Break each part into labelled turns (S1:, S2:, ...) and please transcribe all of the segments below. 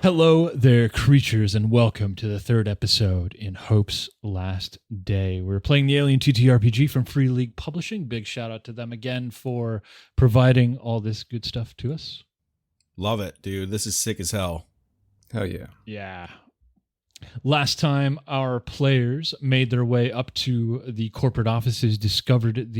S1: Hello there, creatures, and welcome to the third episode in Hope's Last Day. We're playing the Alien TTRPG from Free League Publishing. Big shout out to them again for providing all this good stuff to us.
S2: Love it, dude. This is sick as hell.
S3: Hell yeah.
S1: Yeah. Last time, our players made their way up to the corporate offices, discovered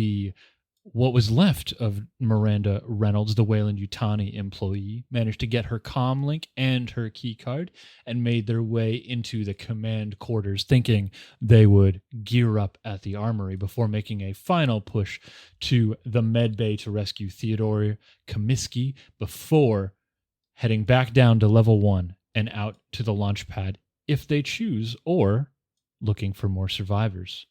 S1: what was left of Miranda Reynolds, the Weyland-Yutani employee, managed to get her comm link and her key card, and made their way into the command quarters, thinking they would gear up at the armory before making a final push to the med bay to rescue Theodore Comiskey before heading back down to level 1 and out to the launch pad if they choose, or looking for more survivors.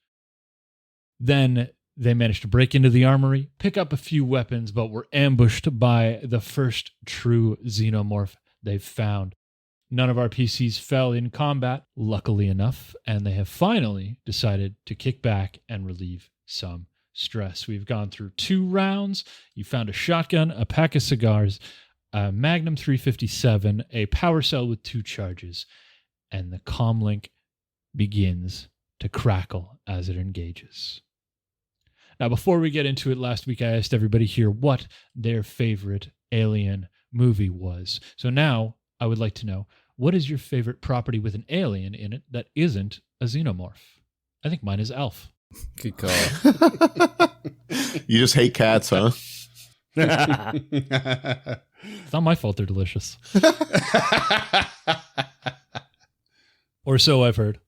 S1: Then they managed to break into the armory, pick up a few weapons, but were ambushed by the first true xenomorph they've found. None of our PCs fell in combat, luckily enough, and they have finally decided to kick back and relieve some stress. We've gone through 2 rounds. You found a shotgun, a pack of cigars, a Magnum 357, a power cell with 2 charges, and the comlink begins to crackle as it engages. Now, before we get into it, last week I asked everybody here what their favorite Alien movie was. So now I would like to know, what is your favorite property with an alien in it that isn't a xenomorph? I think mine is Elf.
S3: Good call.
S4: You just hate cats, huh?
S1: It's not my fault they're delicious. Or so I've heard.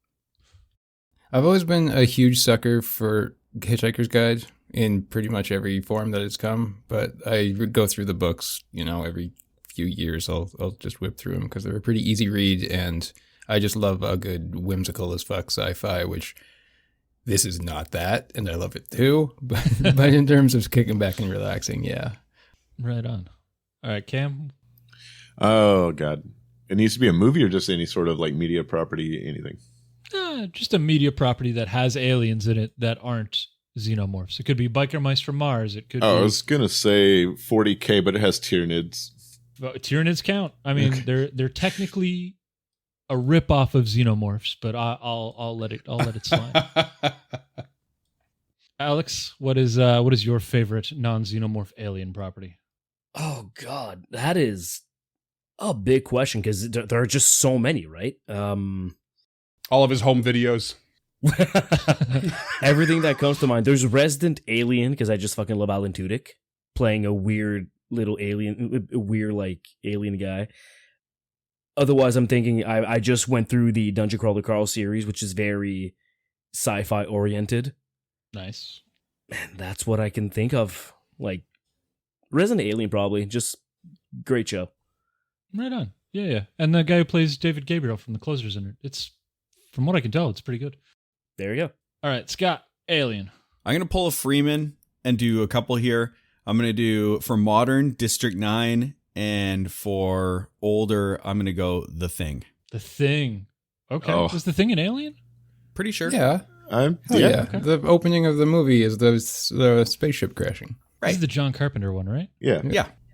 S3: I've always been a huge sucker for Hitchhiker's Guide in pretty much every form that it's come, but I would go through the books, every few years. I'll just whip through them because they're a pretty easy read, and I just love a good whimsical as fuck sci-fi, which this is not that, and I love it too, but in terms of kicking back and relaxing, yeah.
S1: Right on. All right, Cam?
S4: Oh, God. It needs to be a movie or just any sort of like media property, anything?
S1: Just a media property that has aliens in it that aren't xenomorphs. It could be biker mice from Mars. It could.
S4: I was gonna say 40K, but it has Tyranids.
S1: Tyranids count. I mean, okay. They're technically a ripoff of xenomorphs, but I'll let it slide. Alex, what is your favorite non-xenomorph alien property?
S5: Oh God, that is a big question because there are just so many, right?
S6: All of his home videos.
S5: Everything that comes to mind. There's Resident Alien, because I just fucking love Alan Tudyk playing a weird little alien, alien guy. Otherwise, I'm thinking I just went through the Dungeon Crawler Carl series, which is very sci-fi oriented.
S1: Nice.
S5: And that's what I can think of. Like, Resident Alien, probably. Just great show.
S1: Right on. Yeah. And the guy who plays David Gabriel from The Closers in it. It's, from what I can tell, it's pretty good.
S5: There you go.
S1: All right, Scott, Alien.
S2: I'm going to pull a Freeman and do a couple here. I'm going to do, for modern, District 9, and for older, I'm going to go The Thing.
S1: The Thing. Okay.
S4: Oh.
S1: Was The Thing an alien?
S2: Pretty sure.
S3: Yeah.
S4: Yeah.
S3: Okay. The opening of the movie is the spaceship crashing.
S1: Right. This is the John Carpenter one, right?
S4: Yeah.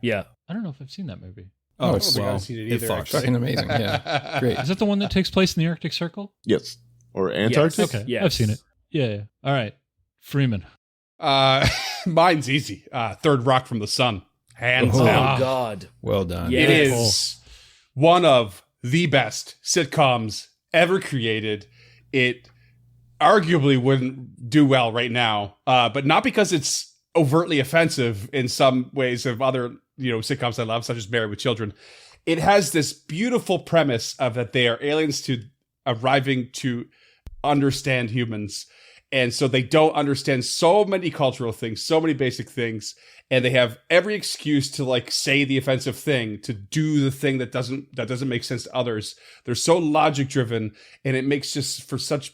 S5: Yeah.
S1: I don't know if I've seen that movie.
S3: Oh,
S6: it's
S3: well,
S6: it
S2: fucks.
S3: fucking amazing. Yeah. Great.
S1: Is that the one that takes place in the Arctic Circle?
S4: Yes. Or Antarctic?
S5: Yes.
S1: Okay.
S5: Yes.
S1: I've seen it. Yeah. All right. Freeman.
S6: Mine's easy. Third Rock from the Sun. Hands
S5: Oh,
S6: down.
S5: God.
S3: Well done.
S5: Yeah.
S6: It is one of the best sitcoms ever created. It arguably wouldn't do well right now, but not because it's overtly offensive in some ways of other sitcoms I love, such as Married with Children. It has this beautiful premise of that they are aliens arriving to understand humans. And so they don't understand so many cultural things, so many basic things. And they have every excuse to say the offensive thing, to do the thing that doesn't make sense to others. They're so logic driven, and it makes just for such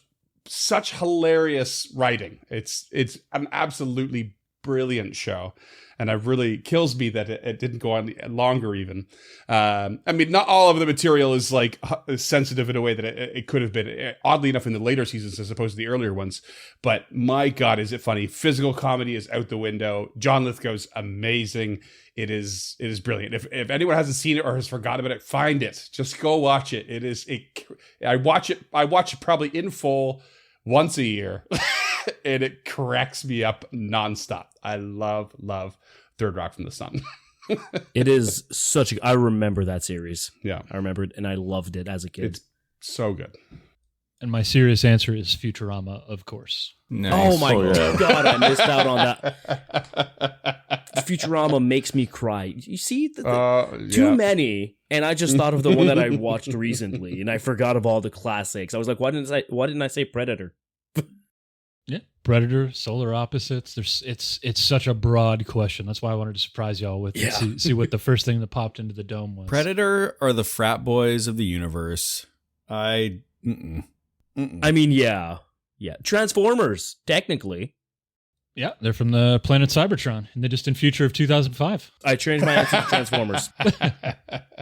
S6: hilarious writing. It's an absolutely brilliant show. And it really kills me that it didn't go on longer even. I mean, not all of the material is like sensitive in a way that it could have been, oddly enough, in the later seasons as opposed to the earlier ones. But my God, is it funny. Physical comedy is out the window. John Lithgow's amazing. It is brilliant. If anyone hasn't seen it or has forgotten about it, find it. Just go watch it. I watch it probably in full once a year. And it cracks me up nonstop. I love Third Rock from the Sun.
S5: It is I remember that series.
S6: Yeah.
S5: I remember it, and I loved it as a kid.
S6: It's so good.
S1: And my serious answer is Futurama, of course.
S3: Nice.
S5: Oh my
S4: yeah.
S5: God, I missed out on that. Futurama makes me cry. You see, too many, and I just thought of the one that I watched recently, and I forgot of all the classics. I was like, why didn't I say Predator?
S1: Yeah, Predator, Solar Opposites. It's such a broad question. That's why I wanted to surprise y'all with it. See what the first thing that popped into the dome was.
S2: Predator are the frat boys of the universe. I mean,
S5: yeah. Transformers, technically.
S1: Yeah, they're from the planet Cybertron in the distant future of 2005.
S5: I changed my answer to Transformers.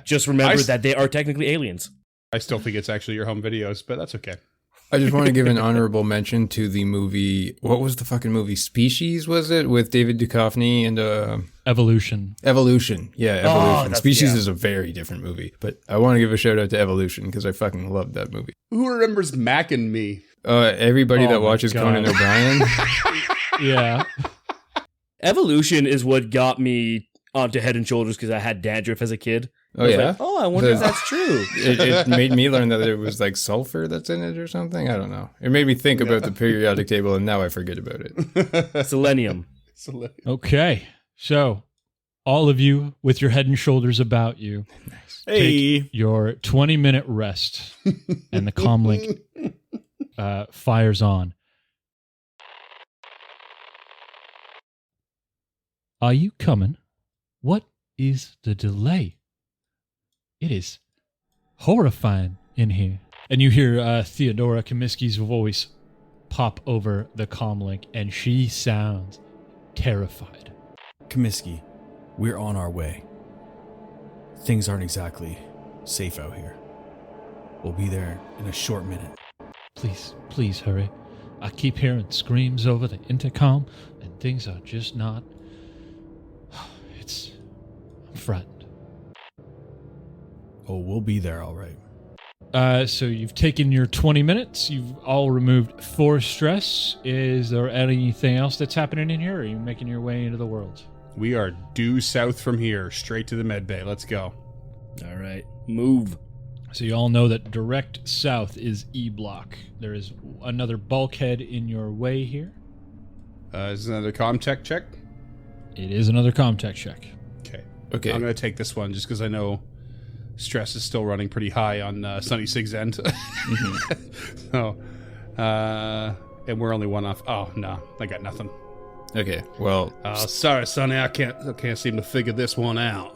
S5: Just remember that they are technically aliens.
S6: I still think it's actually your home videos, but that's okay.
S3: I just want to give an honorable mention to the movie. What was the fucking movie? Species, was it? With David Duchovny and
S1: Evolution.
S3: Evolution. Yeah, Evolution.
S5: that's-
S3: Species
S5: yeah.
S3: is a very different movie, but I want to give a shout out to Evolution because I fucking loved that movie.
S6: Who remembers Mac and Me?
S3: Everybody
S1: Oh
S3: that
S1: my
S3: watches
S1: God.
S3: Conan O'Brien.
S1: Yeah.
S5: Evolution is what got me onto Head and Shoulders because I had dandruff as a kid.
S3: Oh,
S5: I was
S3: yeah?
S5: like, I wonder if
S3: The-
S5: that's true.
S3: It made me learn that there was like sulfur that's in it or something. I don't know. It made me think about the periodic table, and now I forget about it.
S5: Selenium.
S1: Okay. So, all of you with your head and shoulders about you,
S2: hey,
S1: your 20-minute rest, and the comlink fires on. Are you coming? What is the delay? It is horrifying in here. And you hear Theodora Comiskey's voice pop over the comlink, and she sounds terrified.
S2: Comiskey, we're on our way. Things aren't exactly safe out here. We'll be there in a short minute.
S1: Please hurry. I keep hearing screams over the intercom, and things are just not... I'm frightened.
S2: Oh, we'll be there, all right.
S1: So you've taken your 20 minutes. You've all removed 4 stress. Is there anything else that's happening in here, or are you making your way into the world?
S6: We are due south from here, straight to the med bay. Let's go.
S5: All right. Move.
S1: So you all know that direct south is E block. There is another bulkhead in your way here.
S6: Is another comtech check?
S1: It is another comtech check.
S3: Okay.
S6: I'm going to take this one just because I know stress is still running pretty high on Sunny Sig's end. So, and we're only one off. Oh, no, I got nothing.
S3: Okay. Well,
S6: Sorry, Sonny, I can't seem to figure this one out.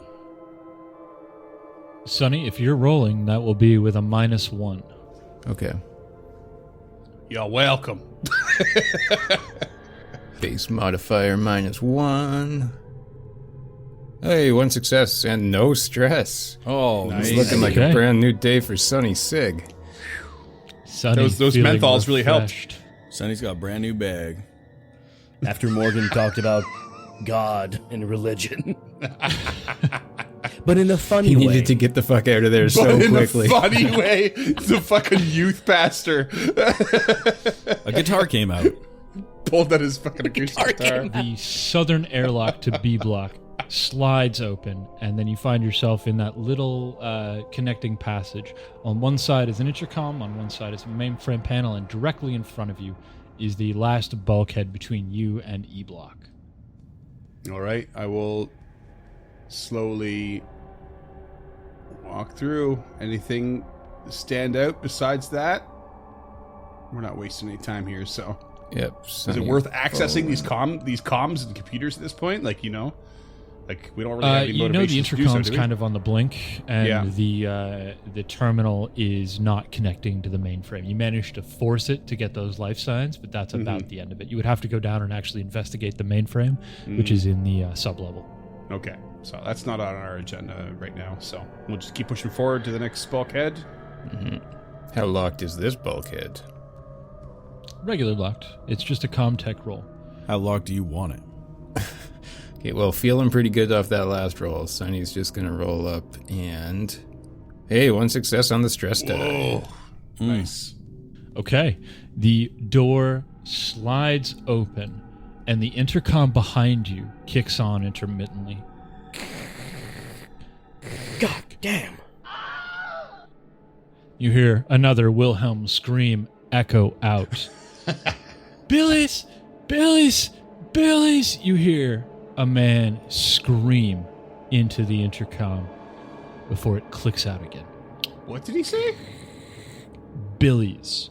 S1: Sonny, if you're rolling, that will be with a -1.
S3: okay.
S6: You're welcome.
S3: Base modifier -1. Hey, 1 success and no stress.
S2: Oh,
S6: Nice.
S3: It's looking like a
S1: Okay.
S3: brand new day for Sunny Sig.
S1: Sonny,
S6: Those
S1: feeling
S6: menthols really helped.
S1: refreshed.
S2: Sonny's got a brand new bag.
S5: After Morgan talked about God and religion. But in a funny
S3: He
S5: way.
S3: needed to get the fuck out of there so
S6: But in
S3: quickly.
S6: a funny way, the fucking youth pastor
S2: A guitar came out.
S6: pulled out his fucking acoustic guitar.
S1: The southern airlock to B block slides open, and then you find yourself in that little connecting passage. On one side is an intercom, on one side is a mainframe panel, and directly in front of you is the last bulkhead between you and E block.
S6: All right, I will slowly walk through. Anything stand out besides that? We're not wasting any time here, so
S3: Yep.
S6: is it worth accessing these comms and computers at this point? Like, you know, Like, we don't really have any
S1: you know the
S6: motivation to do so,
S1: intercom's
S6: do we?
S1: kind of on the blink, and
S6: Yeah.
S1: the terminal is not connecting to the mainframe. You managed to force it to get those life signs, but that's about the end of it. You would have to go down and actually investigate the mainframe, which is in the sub-level.
S6: Okay, so that's not on our agenda right now, so we'll just keep pushing forward to the next bulkhead.
S3: How locked is this bulkhead?
S1: Regular locked. It's just a ComTech roll.
S2: How locked do you want it?
S3: Okay, well, feeling pretty good off that last roll. Sonny's just gonna roll up and... Hey, 1 success on the stress die.
S6: Nice.
S1: Okay, the door slides open, and the intercom behind you kicks on intermittently.
S5: God damn.
S1: You hear another Wilhelm scream echo out. Billy's! Billy's! Billy's! You hear a man scream into the intercom before it clicks out again.
S6: What did he say?
S1: Billy's.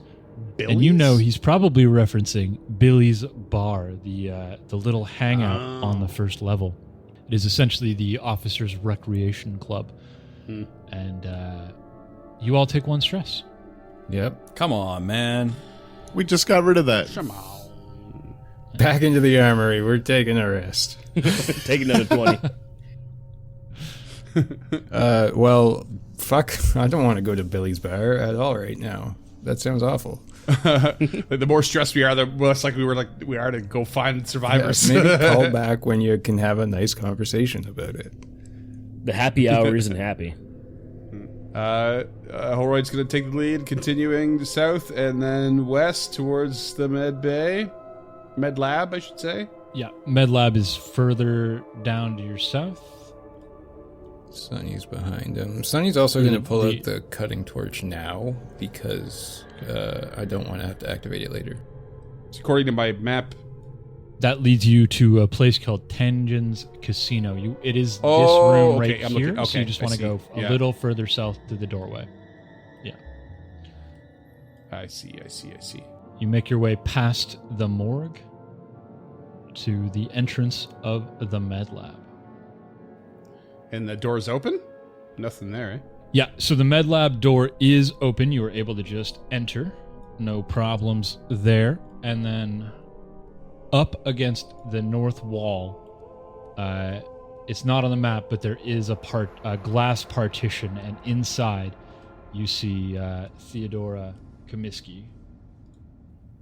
S1: And you know he's probably referencing Billy's Bar, the little hangout on the first level. It is essentially the officers' recreation club. And you all take 1 stress.
S3: Yep.
S2: Come on, man.
S4: We just got rid of that.
S6: Come on.
S3: Back into the armory. We're taking a rest.
S5: Take another 20.
S3: Well, fuck. I don't want to go to Billy's Bar at all right now. That sounds awful.
S6: The more stressed we are, the less likely we are to go find survivors.
S3: Yeah, maybe call back when you can have a nice conversation about it.
S5: The happy hour isn't happy.
S6: Holroyd's going to take the lead, continuing south and then west towards the Med Lab, I should say.
S1: Yeah, MedLab is further down to your south.
S3: Sonny's behind him. Sonny's also going to pull
S1: the-
S3: out the cutting torch now because I don't want to have to activate it later.
S6: So according to my map,
S1: That leads you to a place called Tangen's Casino. It is this
S6: Oh,
S1: room
S6: okay,
S1: right
S6: I'm
S1: here.
S6: looking-
S1: So you
S6: okay,
S1: just
S6: I
S1: want to
S6: see.
S1: go a
S6: Yeah.
S1: little further south to the doorway.
S6: I see.
S1: You make your way past the morgue to the entrance of the med lab.
S6: And the door's open? Nothing there, eh?
S1: Yeah, so the med lab door is open. You are able to just enter. No problems there. And then up against the north wall, it's not on the map, but there is a glass partition, and inside you see Theodora Comiskey.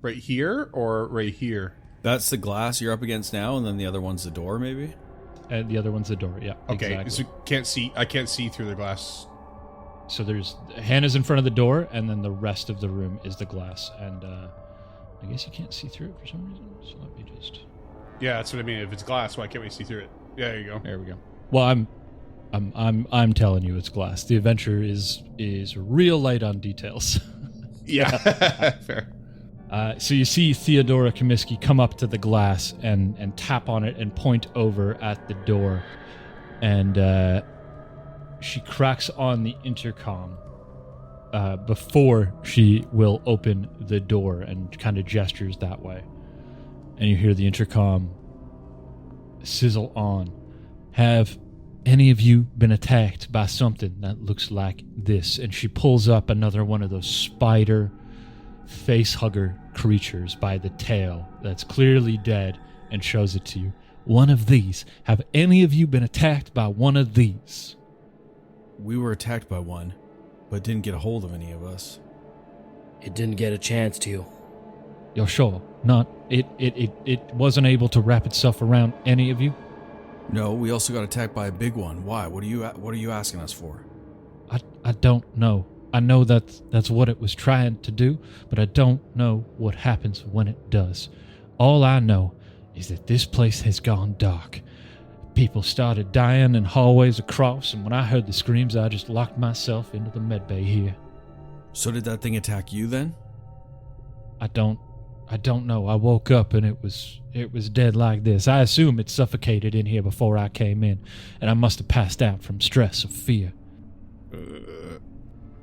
S6: Right here or right here?
S2: That's the glass you're up against now, and then the other one's the door, maybe?
S1: And the other one's the door, yeah.
S6: Okay,
S1: exactly.
S6: so I can't see through the glass.
S1: So there's Hannah's in front of the door, and then the rest of the room is the glass. And I guess you can't see through it for some reason. So let me just.
S6: Yeah, that's what I mean. If it's glass, why can't we see through it? Yeah, there you go.
S1: There we go. Well, I'm telling you, it's glass. The adventure is real light on details.
S6: Yeah, fair.
S1: So you see Theodora Comiskey come up to the glass and tap on it and point over at the door, and she cracks on the intercom before she will open the door and kind of gestures that way. And you hear the intercom sizzle on. Have any of you been attacked by something that looks like this? And she pulls up another one of those spider face-hugger creatures by the tail that's clearly dead and shows it to you. One of these. Have any of you been attacked by one of these?
S2: We were attacked by one, but didn't get a hold of any of us.
S5: It didn't get a chance to.
S1: You're sure? Not it wasn't able to wrap itself around any of you?
S2: No, we also got attacked by a big one. Why? What are you asking us for?
S1: I don't know. I know that's what it was trying to do, but I don't know what happens when it does. All I know is that this place has gone dark. People started dying in hallways across, and when I heard the screams, I just locked myself into the medbay here.
S2: So did that thing attack you then?
S1: I don't know. I woke up and it was dead like this. I assume it suffocated in here before I came in, and I must have passed out from stress or fear.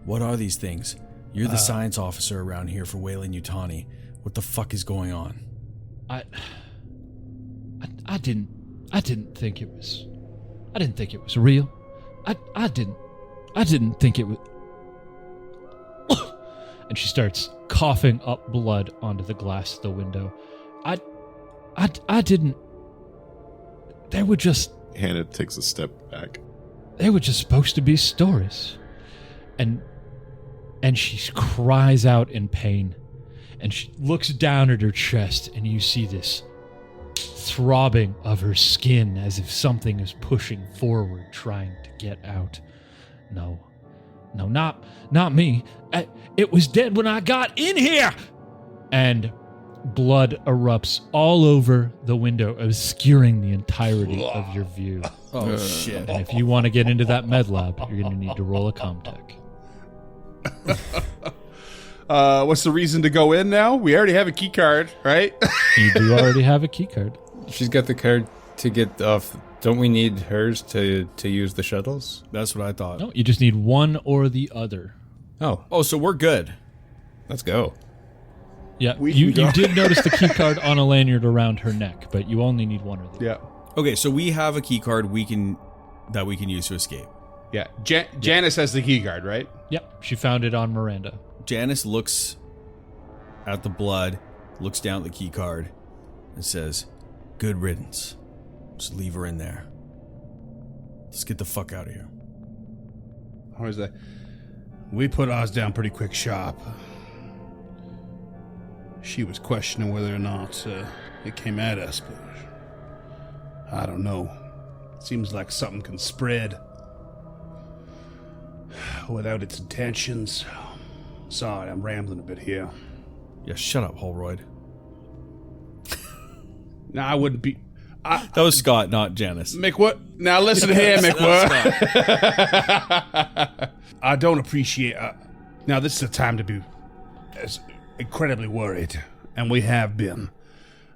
S2: What are these things? You're the science officer around here for Weyland-Yutani. What the fuck is going on?
S1: I didn't think it was I didn't think it was real. I didn't think it was. And she starts coughing up blood onto the glass of the window. I didn't. They were just.
S4: Hannah takes a step back.
S1: They were just supposed to be stories. And she cries out in pain. And she looks down at her chest, and you see this throbbing of her skin as if something is pushing forward, trying to get out. No, not me. It was dead when I got in here! And blood erupts all over the window, obscuring the entirety of your view.
S2: Oh, shit.
S1: And if you want to get into that med lab, you're going to need to roll a Comtech.
S6: What's the reason to go in now? We already have a key card, right?
S1: You do already have a key card.
S3: She's got the card to get off. Don't we need hers to use the shuttles?
S2: That's what I thought.
S1: No, you just need one or the other.
S3: Oh,
S2: So we're good.
S3: let's go.
S1: Yeah,
S6: We
S1: you
S6: can go.
S1: did notice the key card on a lanyard around her neck, but you only need one or the other.
S6: Yeah.
S2: Okay, so we have a key card that we can use to escape.
S6: Yeah. Janice has the key card, right?
S1: Yep, she found it on Miranda.
S2: Janice looks at the blood, looks down at the key card, and says, "Good riddance. Just leave her in there. Let's get the fuck out of here."
S6: How is that? We put ours down pretty quick sharp. She was questioning whether or not it came at us, but I don't know. Seems like something can spread without its intentions. Sorry, I'm rambling a bit here.
S2: Yeah, shut up, Holroyd.
S6: No, I wouldn't be...
S2: That was Scott, not Janice.
S6: McWhirr. Now listen here, McWhirr. I don't appreciate... now this is a time to be incredibly worried, and we have been.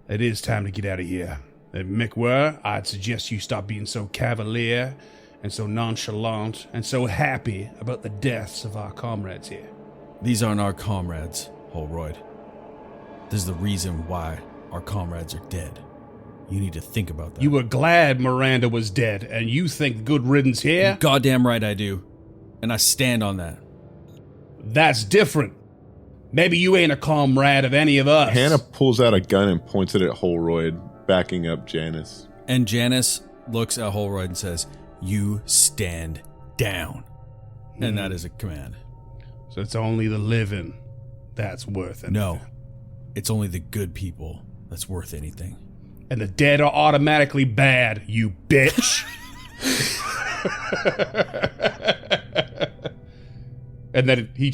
S6: It is time to get out of here. McWhirr, I'd suggest you stop being so cavalier and so nonchalant and so happy about the deaths of our comrades here.
S2: These aren't our comrades, Holroyd. This is the reason why our comrades are dead. You need to think about that.
S6: You were glad Miranda was dead, and you think good riddance here?
S2: Goddamn right I do. And I stand on that.
S6: That's different. Maybe you ain't a comrade of any of us.
S4: Hannah pulls out a gun and points it at Holroyd, backing up Janice.
S2: And Janice looks at Holroyd and says, "You stand down." And that is a command.
S6: So it's only the living that's worth it.
S2: No, it's only the good people that's worth anything.
S6: And the dead are automatically bad, you bitch. And then he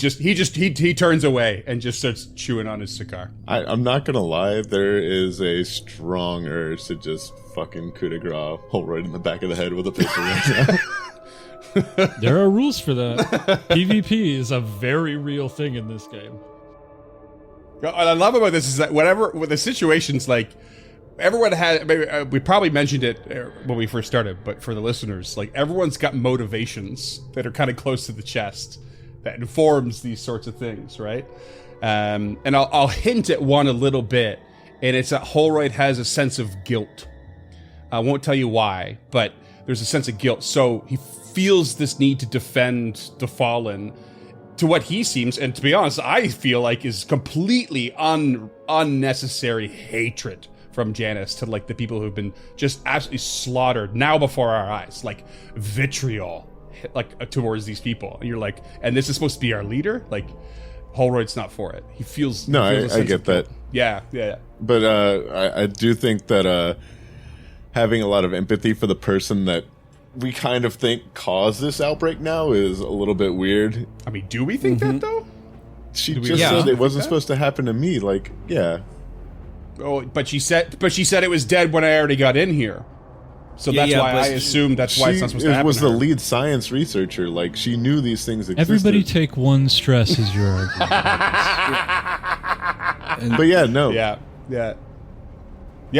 S6: turns away and just starts chewing on his cigar.
S4: I'm not gonna lie, there is a strong urge to just fucking coup de grace Holroyd in the back of the head with a pistol right now.
S1: There are rules for that. PvP is a very real thing in this game.
S6: What I love about this is that when the situation's like, everyone had, we probably mentioned it when we first started, but for the listeners, like everyone's got motivations that are kind of close to the chest that informs these sorts of things, right? And I'll hint at one a little bit, and it's that Holroyd has a sense of guilt. I won't tell you why, but there's a sense of guilt. So he feels this need to defend the fallen to what he seems, and to be honest, I feel like is completely unnecessary hatred from Janice to like the people who've been just absolutely slaughtered now before our eyes, like vitriol, like towards these people. And you're like, and this is supposed to be our leader? Like, Holroyd's not for it. He feels.
S4: No,
S6: he feels a
S4: I
S6: sense
S4: get
S6: of guilt.
S4: that.
S6: Yeah.
S4: But I do think that having a lot of empathy for the person that we kind of think caused this outbreak now is a little bit weird.
S6: I mean, do we think that though?
S4: She
S6: we
S4: just
S2: really
S4: said it
S6: think
S4: wasn't
S6: that?
S4: supposed to happen to me. Like, yeah.
S6: Oh, but she said it was dead when I already got in here. So
S2: Yeah,
S6: that's
S2: yeah,
S6: why
S2: but
S6: I assumed that's why it's not supposed to happen.
S4: was
S6: to
S4: the
S6: her.
S4: lead science researcher. Like, she knew these things existed.
S1: Everybody take one stress as your argument.
S4: But yeah, no.
S6: Yeah.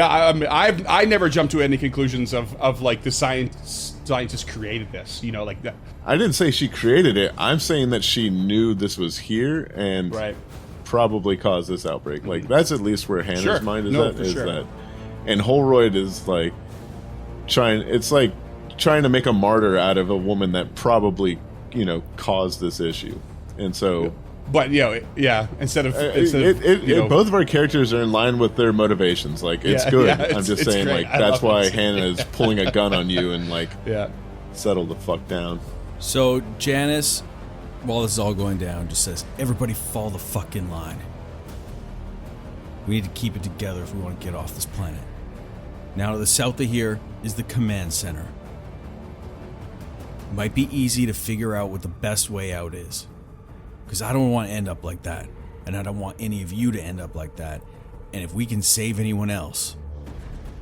S6: I mean, I never jumped to any conclusions of like the scientists created this. You know, like that.
S4: I didn't say she created it. I'm saying that she knew this was here and
S6: Right.
S4: probably caused this outbreak. Like, that's at least where Hannah's
S6: Sure.
S4: mind is
S6: No,
S4: at.
S6: for
S4: Is
S6: sure.
S4: that, and Holroyd is like trying. It's like trying to make a martyr out of a woman that probably, caused this issue. And so...
S6: But, instead of
S4: both of our characters are in line with their motivations. Like, it's good. I'm just saying,
S6: great.
S4: like, that's why Hannah is pulling a gun on you and, like, settle the fuck down.
S2: So Janice, while this is all going down, just says, everybody fall the fuck in line. We need to keep it together if we want to get off this planet. Now to the south of here is the command center. Might be easy to figure out what the best way out is. Because I don't want to end up like that. And I don't want any of you to end up like that. And if we can save anyone else,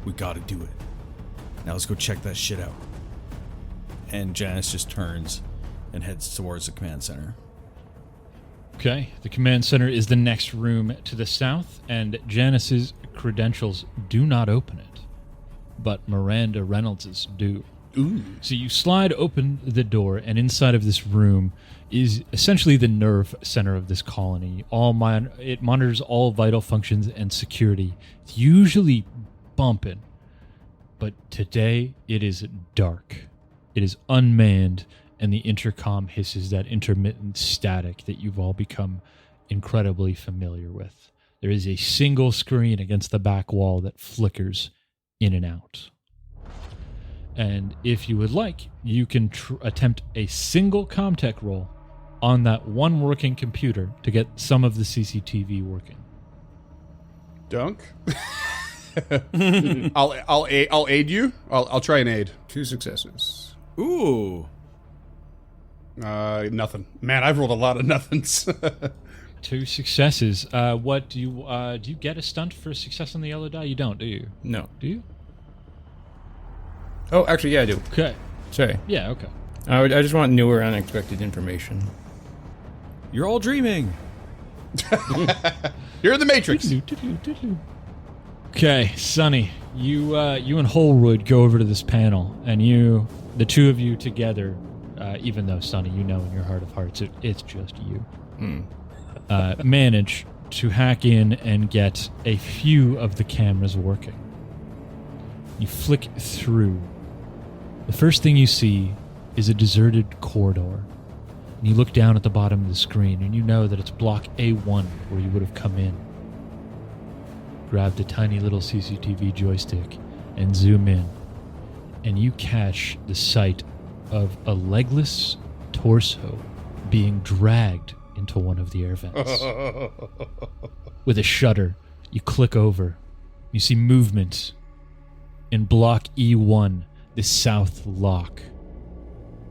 S2: we gotta do it. Now let's go check that shit out. And Janice just turns and heads towards the command center.
S1: Okay, the command center is the next room to the south, and Janice's credentials do not open it. But Miranda Reynolds's do.
S6: Ooh.
S1: So you slide open the door, and inside of this room is essentially the nerve center of this colony. It monitors all vital functions and security. It's usually bumping, but today it is dark. It is unmanned, and the intercom hisses that intermittent static that you've all become incredibly familiar with. There is a single screen against the back wall that flickers in and out. And if you would like, you can attempt a single Comtech roll on that one working computer to get some of the CCTV working.
S6: Dunk. I'll aid you. I'll try and aid.
S3: 2 successes.
S2: Ooh.
S6: Nothing. Man, I've rolled a lot of nothings.
S1: 2 successes. What do you get a stunt for a success on the yellow die? You don't, do you?
S3: No.
S1: Do you?
S3: Oh, actually, yeah, I do.
S1: Okay.
S3: Sorry.
S1: Yeah, okay.
S3: I just want newer, unexpected information.
S2: You're all dreaming.
S6: You're in the Matrix.
S1: Okay, Sonny, you and Holroyd go over to this panel, and the two of you together, even though, Sonny, you know in your heart of hearts it's just you, manage to hack in and get a few of the cameras working. You flick through. The first thing you see is a deserted corridor. And you look down at the bottom of the screen, and you know that it's block A1 where you would have come in. Grabbed a tiny little CCTV joystick and zoom in, and you catch the sight of a legless torso being dragged into one of the air vents. With a shudder, you click over. You see movement in block E1, the south lock,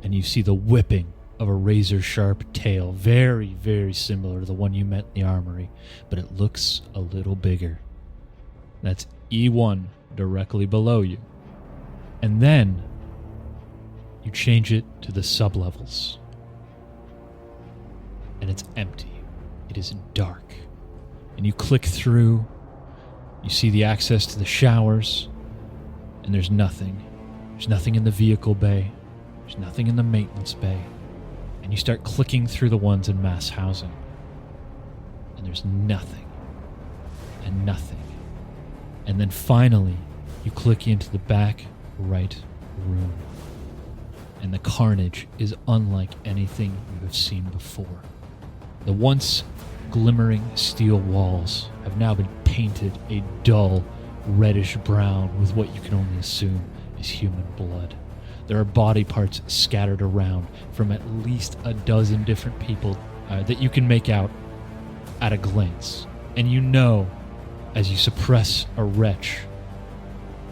S1: and you see the whipping of a razor-sharp tail, very, very similar to the one you met in the armory, but it looks a little bigger. That's E1 directly below you. And then you change it to the sublevels, and it's empty. It is dark. And you click through, you see the access to the showers, and there's nothing. There's nothing in the vehicle bay. There's nothing in the maintenance bay. And you start clicking through the ones in mass housing. And there's nothing. And nothing. And then finally, you click into the back right room. And the carnage is unlike anything you have seen before. The once glimmering steel walls have now been painted a dull reddish brown with what you can only assume is human blood. There are body parts scattered around from at least a dozen different people that you can make out at a glance. And you know, as you suppress a wretch,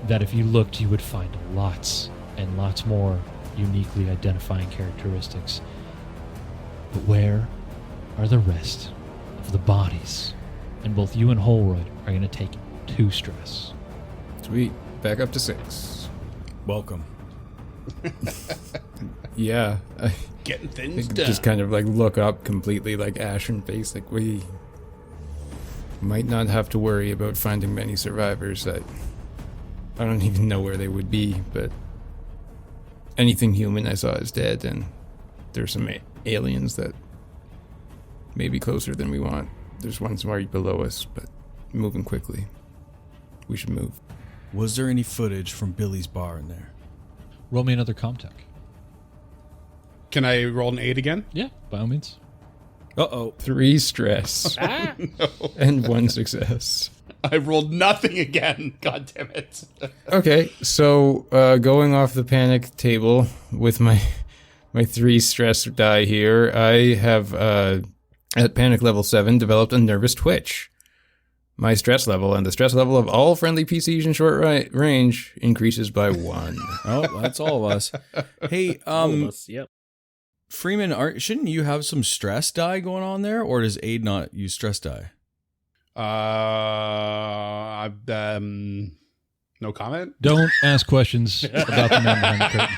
S1: that if you looked, you would find lots and lots more uniquely identifying characteristics. But where are the rest of the bodies? And both you and Holroyd are going to take 2 stress.
S3: Sweet. Back up to 6.
S2: Welcome.
S3: Yeah.
S6: Getting
S3: I
S6: things done.
S3: just kind of like look up completely like ashen face. Like we might not have to worry about finding many survivors. I don't even know where they would be, but anything human I saw is dead, and there's some aliens that may be closer than we want. There's ones right below us, but moving quickly. We should move.
S2: Was there any footage from Billy's bar in there?
S1: Roll me another Comtech.
S6: Can I roll an 8 again?
S1: Yeah, by all means.
S3: 3 stress and 1 success.
S6: I rolled nothing again. God damn it.
S3: Okay, so going off the panic table with my 3 stress die here, I have at panic level 7 developed a nervous twitch. My stress level and the stress level of all friendly PCs in short range increases by 1.
S2: Oh, that's all of us. Hey,
S5: Yep.
S2: Freeman, shouldn't you have some stress die going on there, or does Aid not use stress die?
S6: No comment.
S1: Don't ask questions about the man behind the curtain.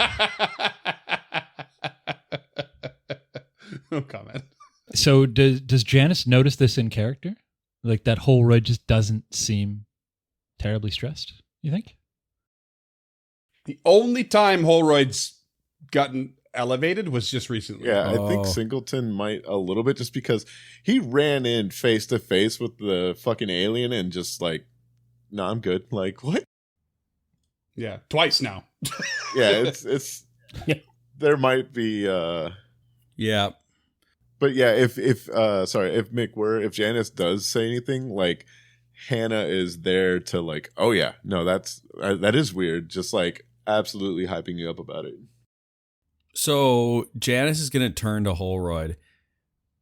S6: No comment.
S1: So does Janice notice this in character? Like that Holroyd just doesn't seem terribly stressed, you think?
S6: The only time Holroyd's gotten elevated was just recently.
S4: Yeah, I think Singleton might a little bit, just because he ran in face to face with the fucking alien and just like, no, I'm good. Like, what?
S6: Yeah, twice now.
S4: Yeah, it's
S5: Yeah.
S4: There might be
S2: Yeah.
S4: but yeah, if if Janice does say anything, like Hannah is there to like, oh yeah, no, that is weird, just like absolutely hyping you up about it.
S2: So Janice is going to turn to Holroyd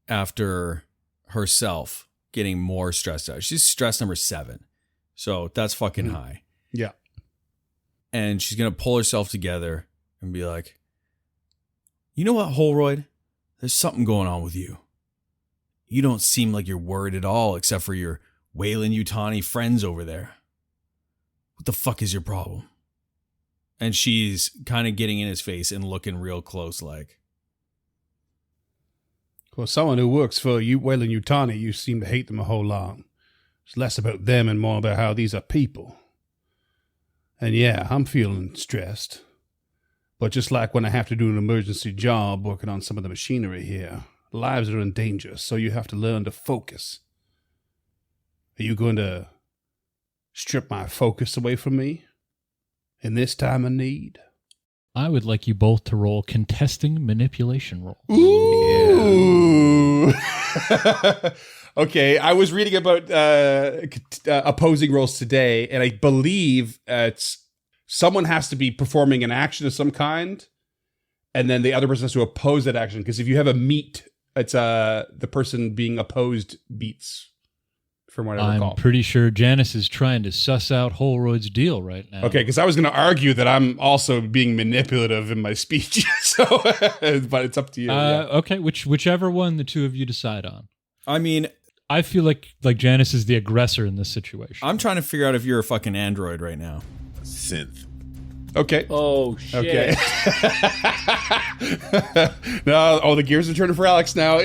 S2: after herself getting more stressed out. She's stress number 7. So that's fucking high.
S6: Yeah.
S2: And she's going to pull herself together and be like, you know what, Holroyd? There's something going on with you. You don't seem like you're worried at all, except for your Weyland-Yutani friends over there. What the fuck is your problem? And she's kind of getting in his face and looking real close like.
S6: Well, someone who works for you, Weyland-Yutani, you seem to hate them a whole lot. It's less about them and more about how these are people. And yeah, I'm feeling stressed. But just like when I have to do an emergency job working on some of the machinery here, lives are in danger, so you have to learn to focus. Are you going to strip my focus away from me in this time of need?
S1: I would like you both to roll contesting manipulation roll.
S6: Ooh. Okay, I was reading about opposing roles today, and I believe it's someone has to be performing an action of some kind, and then the other person has to oppose that action. Because if you have a meet, it's the person being opposed beats. From what I recall,
S1: I'm pretty sure Janice is trying to suss out Holroyd's deal right now.
S6: Okay, because I was going to argue that I'm also being manipulative in my speech. So, but it's up to you. Yeah.
S1: Okay, whichever one the two of you decide on.
S2: I mean,
S1: I feel like Janice is the aggressor in this situation.
S2: I'm trying to figure out if you're a fucking android right now.
S4: Synth.
S6: Okay.
S5: Oh, shit.
S6: Okay. No, the gears are turning for Alex now.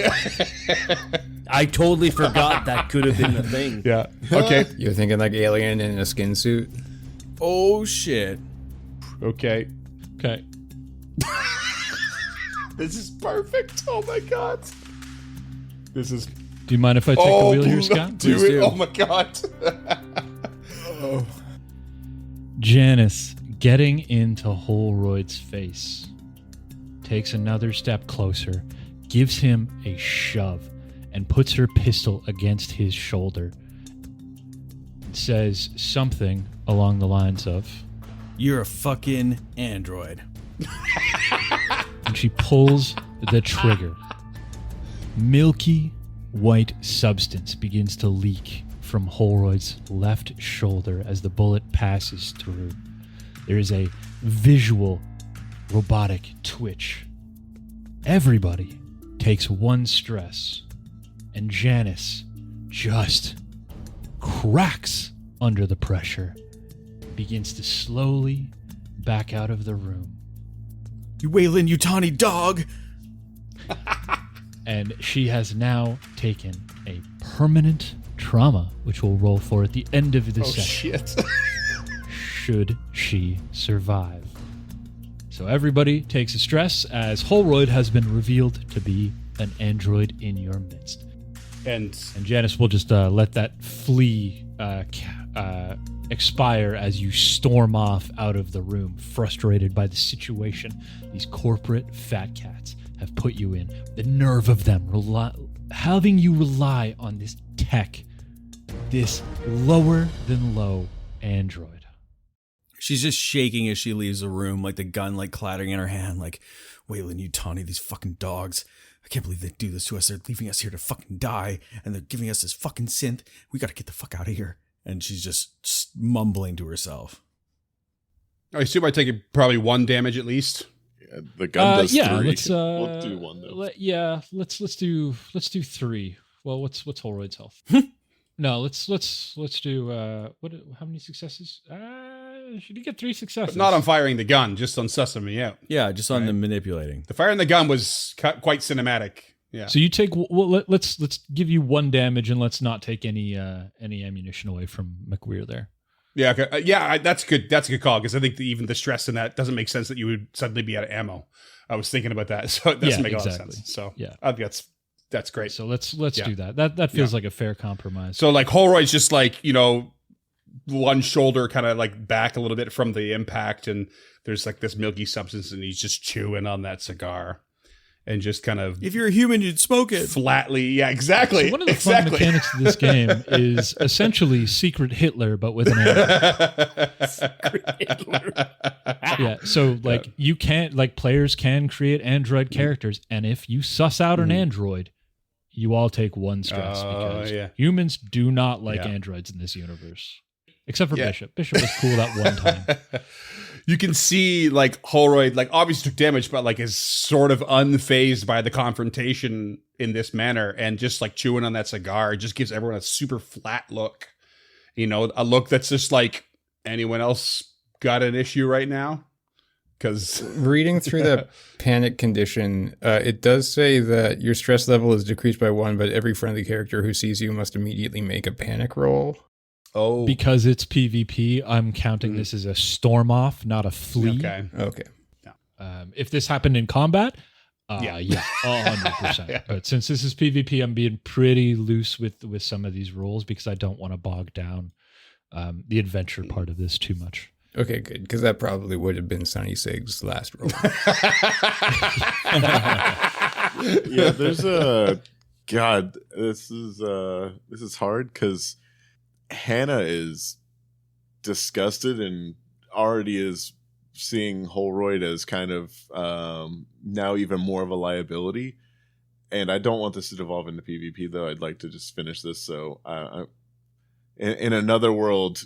S5: I totally forgot that could have been the thing.
S6: Yeah. Okay.
S3: You're thinking like alien in a skin suit?
S2: Oh, shit.
S6: Okay.
S1: Okay.
S6: This is perfect. Oh my god. This is.
S1: Do you mind if I take the wheel here, Scott?
S6: Do
S2: Please
S6: it.
S2: do.
S6: Oh my god.
S1: Janice, getting into Holroyd's face, takes another step closer, gives him a shove, and puts her pistol against his shoulder. Says something along the lines of,
S2: You're a fucking android.
S1: and she pulls the trigger. Milky white substance begins to leak from Holroyd's left shoulder as the bullet passes through. There is a visual robotic twitch. Everybody takes one stress, and Janice just cracks under the pressure, begins to slowly back out of the room.
S2: You Weyland-Yutani dog!
S1: And she has now taken a permanent trauma, which we'll roll for at the end of the
S6: Oh
S1: session,
S6: shit.
S1: should she survive. So everybody takes a stress as Holroyd has been revealed to be an android in your midst.
S6: And
S1: Janice will just let that flea expire as you storm off out of the room, frustrated by the situation these corporate fat cats have put you in. The nerve of them having you rely on this tech, this lower than low android.
S2: She's just shaking as she leaves the room, like the gun like clattering in her hand, like, Wayland, you Tawny, these fucking dogs. I can't believe they do this to us. They're leaving us here to fucking die, and they're giving us this fucking synth. We gotta get the fuck out of here. And she's just mumbling to herself.
S6: I assume I take probably 1 damage at least.
S4: Yeah, the gun does 3.
S1: Let's
S4: we'll do 1 though.
S1: Let's do 3. Well, what's Holroyd's health? No, let's do how many successes? Should he get 3 successes?
S6: But not on firing the gun, just on sussing me out.
S2: Yeah, just on the manipulating.
S6: The firing the gun was quite cinematic. Yeah.
S1: So you take. Well, let's give you 1 damage, and let's not take any ammunition away from McWeir there.
S6: Yeah. Okay. That's good. That's a good call, because I think even the stress in that doesn't make sense that you would suddenly be out of ammo. I was thinking about that, so it doesn't make a lot of sense. So
S1: yeah,
S6: I think that's great.
S1: So let's do that. That feels like a fair compromise.
S6: So like Holroyd's just like, one shoulder kind of like back a little bit from the impact, and there's like this milky substance, and he's just chewing on that cigar. And just kind of...
S2: If you're a human, you'd smoke it.
S6: Flatly. Yeah, exactly.
S1: So one of the fun mechanics of this game is essentially Secret Hitler, but with an android.
S5: Secret Hitler.
S1: Yeah, so like you can't... Like players can create android characters, and if you suss out an android, you all take 1 stress because humans do not like androids in this universe. Except for Bishop. Bishop was cool that one time.
S6: You can see like Holroyd, like obviously took damage, but like is sort of unfazed by the confrontation in this manner, and just like chewing on that cigar just gives everyone a super flat look. A look that's just like, anyone else got an issue right now? Because
S3: reading through the panic condition, it does say that your stress level is decreased by 1, but every friendly character who sees you must immediately make a panic roll.
S6: Oh,
S1: because it's PvP, I'm counting this as a storm off, not a flee.
S3: Okay.
S1: If this happened in combat, 100%. But since this is PvP, I'm being pretty loose with some of these rules because I don't want to bog down the adventure part of this too much.
S3: Okay, good, because that probably would have been Sunny Sig's last roll.
S4: Yeah, there's God. This is hard because Hannah is disgusted and already is seeing Holroyd as kind of now even more of a liability. And I don't want this to devolve into PvP, though. I'd like to just finish this. So in another world,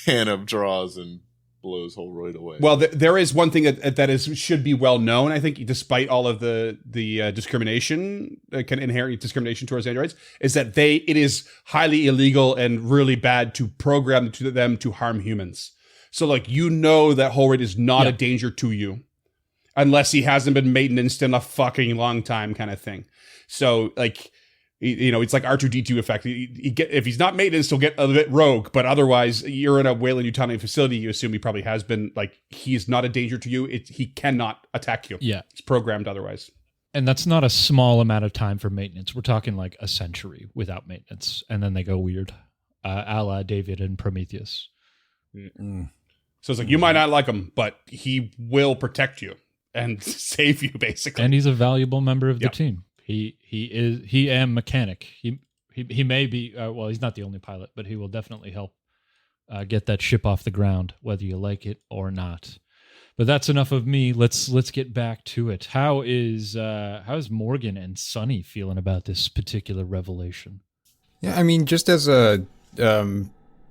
S4: Hannah draws and blows Holroyd away.
S6: Well, there is one thing that should be well known, I think, despite all of the discrimination, inherent discrimination towards androids, is that it is highly illegal and really bad to program them to harm humans. So, like, that Holroyd is not a danger to you unless he hasn't been maintenanced in a fucking long time, kind of thing. So, like, it's like R2-D2 effect. If he's not maintenance, he'll get a bit rogue. But otherwise, you're in a Weyland-Yutani facility. You assume he probably has been. Like, he's not a danger to you. He cannot attack you.
S1: Yeah,
S6: it's programmed otherwise.
S1: And that's not a small amount of time for maintenance. We're talking like a century without maintenance, and then they go weird, a la David and Prometheus.
S6: Mm-mm. So it's like, you might not like him, but he will protect you and save you, basically.
S1: And he's a valuable member of the team. He am mechanic. He may be he's not the only pilot, but he will definitely help get that ship off the ground, whether you like it or not. But that's enough of me. Let's get back to it. How's Morgan and Sunny feeling about this particular revelation?
S3: Yeah, I mean, just as a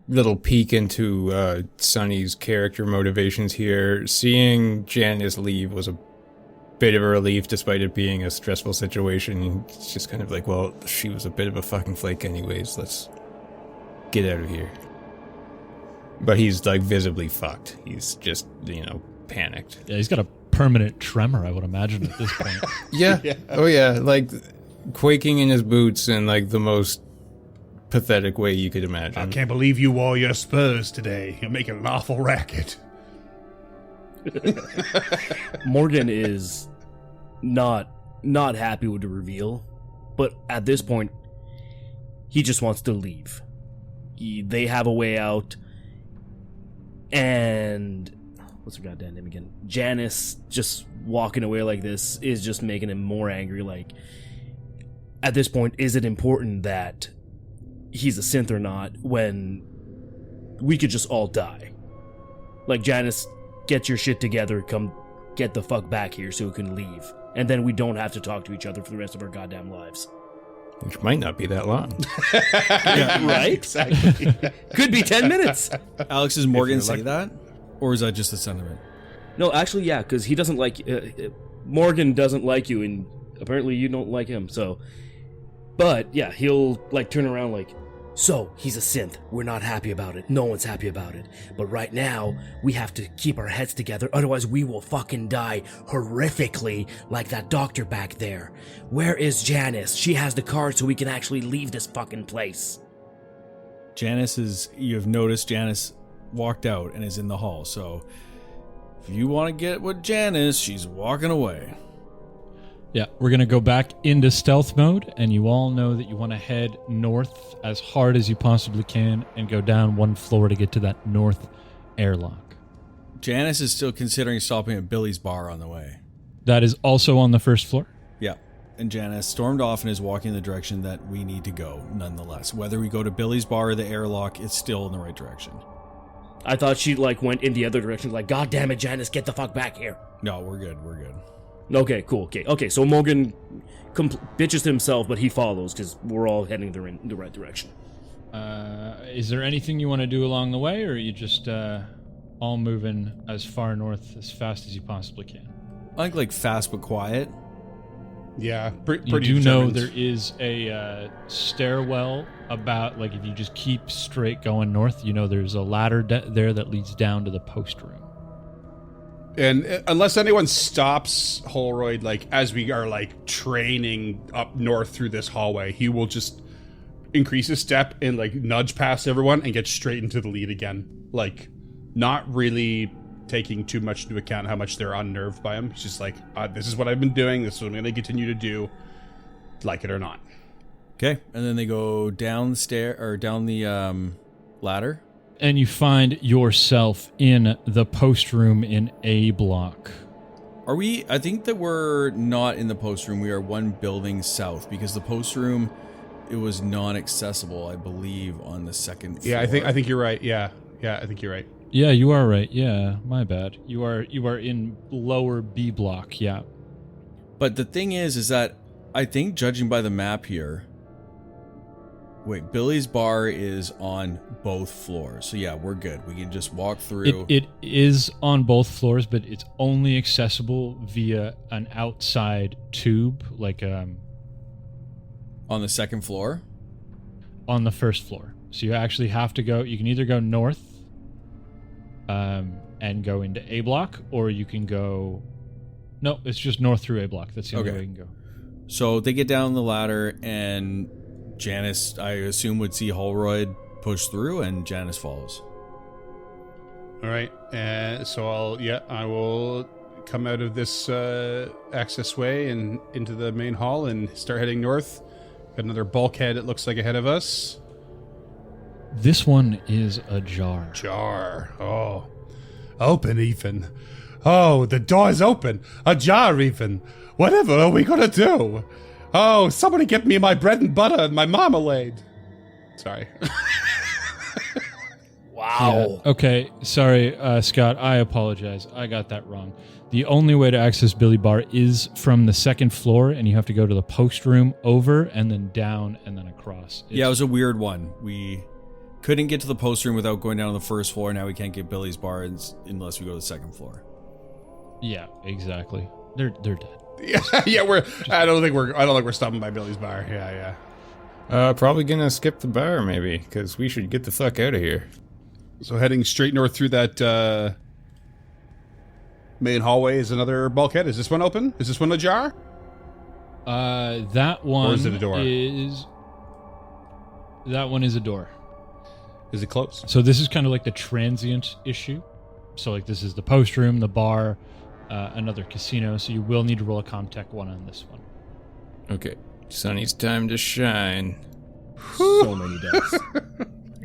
S3: little peek into Sunny's character motivations here, seeing Janice leave was a bit of a relief, despite it being a stressful situation. It's just kind of like, well, she was a bit of a fucking flake anyways. Let's get out of here. But he's like visibly fucked. He's just, panicked.
S1: Yeah, he's got a permanent tremor, I would imagine, at this point.
S3: Yeah. Oh yeah, like quaking in his boots in like the most pathetic way you could imagine.
S6: I can't believe you wore your spurs today. You're making an awful racket.
S5: Morgan is not happy with the reveal, but at this point, He just wants to leave. They have a way out. And what's her goddamn name again? Janice just walking away like this is just making him more angry. Like, at this point, is it important that he's a synth or not when we could just all die? Like, Janice, get your shit together, come get the fuck back here so we can leave. And then we don't have to talk to each other for the rest of our goddamn lives.
S3: Which might not be that long.
S5: Right?
S6: Exactly.
S5: Could be 10 minutes.
S2: Alex, does Morgan say that? Or is that just a sentiment?
S5: No, actually, yeah, because he doesn't like... Morgan doesn't like you, and apparently you don't like him, so... But, yeah, he'll, like, turn around like... So, he's a synth. We're not happy about it. No one's happy about it. But right now, we have to keep our heads together, otherwise we will fucking die horrifically like that doctor back there. Where is Janice? She has the card so we can actually leave this fucking place.
S2: You have noticed Janice walked out and is in the hall, so if you want to get with Janice, she's walking away.
S1: Yeah, we're going to go back into stealth mode, and you all know that you want to head north as hard as you possibly can and go down one floor to get to that north airlock.
S2: Janice is still considering stopping at Billy's bar on the way.
S1: That is also on the first floor?
S2: Yeah, and Janice stormed off and is walking in the direction that we need to go, nonetheless. Whether we go to Billy's bar or the airlock, it's still in the right direction.
S5: I thought she, like, went in the other direction, like, God damn it, Janice, get the fuck back here.
S2: No, we're good.
S5: Okay, cool. Okay, so Morgan bitches himself, but he follows because we're all heading in the right direction.
S1: Is there anything you want to do along the way, or are you just all moving as far north as fast as you possibly can?
S2: I think, like, fast but quiet.
S6: Yeah, pretty
S1: You do know
S6: determined.
S1: there is a stairwell about, like, if you just keep straight going north, you know there's a ladder there that leads down to the post room.
S6: And unless anyone stops Holroyd, like, as we are, like, training up north through this hallway, he will just increase his step and, like, nudge past everyone and get straight into the lead again. Like, not really taking too much into account how much they're unnerved by him. He's just like, this is what I've been doing. This is what I'm going to continue to do, like it or not.
S2: Okay, and then they go down the ladder.
S1: And you find yourself in the post room in A block.
S2: Are we? I think that we're not in the post room. We are one building south because the post room, it was non-accessible, I believe, on the second floor.
S6: Yeah, I think you're right. Yeah, I think you're right.
S1: Yeah, you are right. Yeah, my bad. You are in lower B block. Yeah.
S2: But the thing is that I think, judging by the map here, wait, Billy's bar is on both floors. So yeah, we're good. We can just walk through.
S1: It is on both floors, but it's only accessible via an outside tube, like
S2: on the second floor?
S1: on the first floor. So you actually have to go. You can either go north and go into A block, or you can go. No, it's just north through A block. That's the only way you can go.
S2: So they get down the ladder, and Janice, I assume, would see Holroyd push through, and Janice follows.
S6: All right, so I will come out of this access way and into the main hall and start heading north. Got another bulkhead, it looks like, ahead of us.
S1: This one is ajar.
S6: Jar. Oh. Open, Ethan. Oh, the door's open. Ajar, Ethan. Whatever are we gonna do? Oh, somebody get me my bread and butter and my marmalade. Sorry.
S5: Wow.
S1: Yeah. Okay, sorry, Scott. I apologize. I got that wrong. The only way to access Billy Bar is from the second floor, and you have to go to the post room, over, and then down, and then across.
S2: Yeah, it was a weird one. We couldn't get to the post room without going down to the first floor. Now we can't get Billy's Bar unless we go to the second floor.
S1: Yeah, exactly. They're dead.
S6: Yeah, I don't think we're stopping by Billy's Bar. Yeah.
S3: Probably gonna skip the bar, maybe, because we should get the fuck out of here.
S6: So heading straight north through that main hallway is another bulkhead. Is this one open? Is this one ajar?
S1: That one
S6: Or is it a door?
S1: That one is a door.
S6: Is it closed?
S1: So this is kind of like the transient issue. So like this is the post room, the bar, another casino. So you will need to roll a Comtech 1 on this one.
S3: Okay, Sonny's time to shine.
S5: So many dice.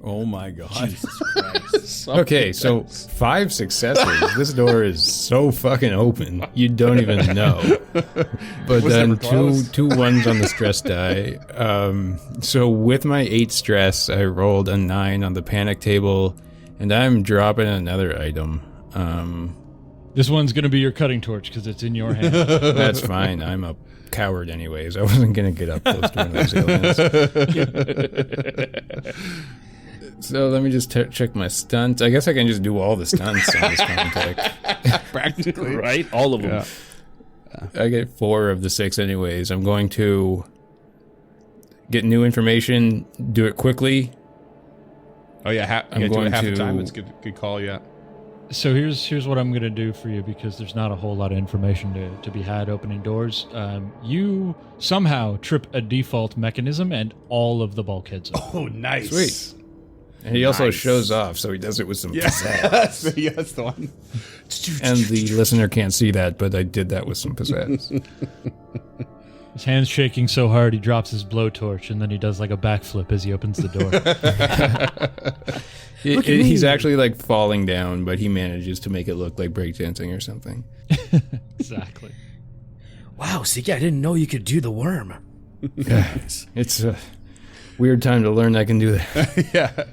S2: Oh my god.
S5: Jesus Christ.
S3: Okay, so 5 successes. This door is so fucking open. You don't even know. But
S6: Was
S3: then
S6: never closed.
S3: two ones on the stress die. So with my 8 stress, I rolled a 9 on the panic table, and I'm dropping another item.
S1: This one's going to be your cutting torch because it's in your hand.
S3: That's fine. I'm a coward anyways. I wasn't going to get up close to one of those aliens. So let me just check my stunts. I guess I can just do all the stunts on this contact.
S6: Practically.
S5: Right? All of them.
S6: Yeah.
S3: I get 4 of the 6 anyways. I'm going to get new information, do it quickly.
S6: Oh yeah,
S3: I'm
S6: do
S3: going
S6: it half the
S3: to-
S6: time. It's good call. Yeah.
S1: So here's what I'm going to do for you because there's not a whole lot of information to be had opening doors. You somehow trip a default mechanism and all of the bulkheads open.
S6: Oh, nice.
S3: Sweet. And he also
S6: Nice.
S3: shows off, so he does it with some
S6: Yeah,
S3: pizzazz.
S6: yeah, that's the one.
S3: And the listener can't see that, but I did that with some pizzazz.
S1: His hand's shaking so hard he drops his blowtorch and then he does like a backflip as he opens the door.
S3: He's actually like falling down, but he manages to make it look like breakdancing or something.
S1: Exactly.
S5: Wow, Siki, I didn't know you could do the worm.
S3: It's a weird time to learn I can do that.
S6: Yeah.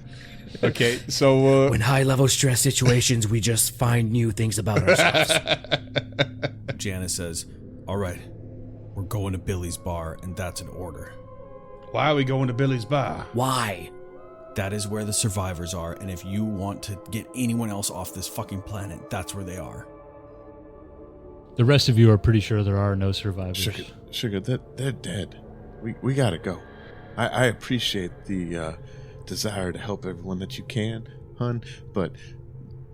S6: Okay, so
S5: In high-level stress situations, we just find new things about ourselves.
S2: Janice says, "All right, we're going to Billy's bar, and that's an order.
S6: why are we going to Billy's bar?
S5: Why?
S2: That is where the survivors are, and if you want to get anyone else off this fucking planet, that's where they are."
S1: The rest of you are pretty sure there are no survivors.
S4: Sugar, they're dead. We gotta go. I appreciate the desire to help everyone that you can, hun, but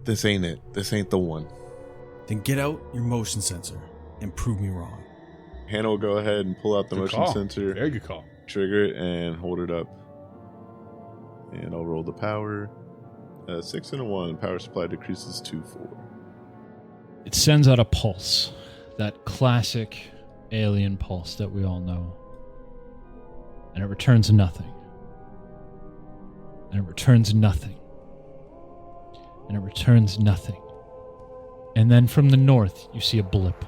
S4: this ain't it. This ain't the one.
S2: Then get out your motion sensor and prove me wrong.
S4: Hannah will go ahead and pull out the
S6: Good
S4: motion
S6: call.
S4: sensor,
S6: Very good call.
S4: trigger it, and hold it up. And I'll roll the power. 6 and a 1. Power supply decreases to 4.
S1: It sends out a pulse, that classic alien pulse that we all know. And it returns nothing. And it returns nothing. And it returns nothing. And then from the north, you see a blip.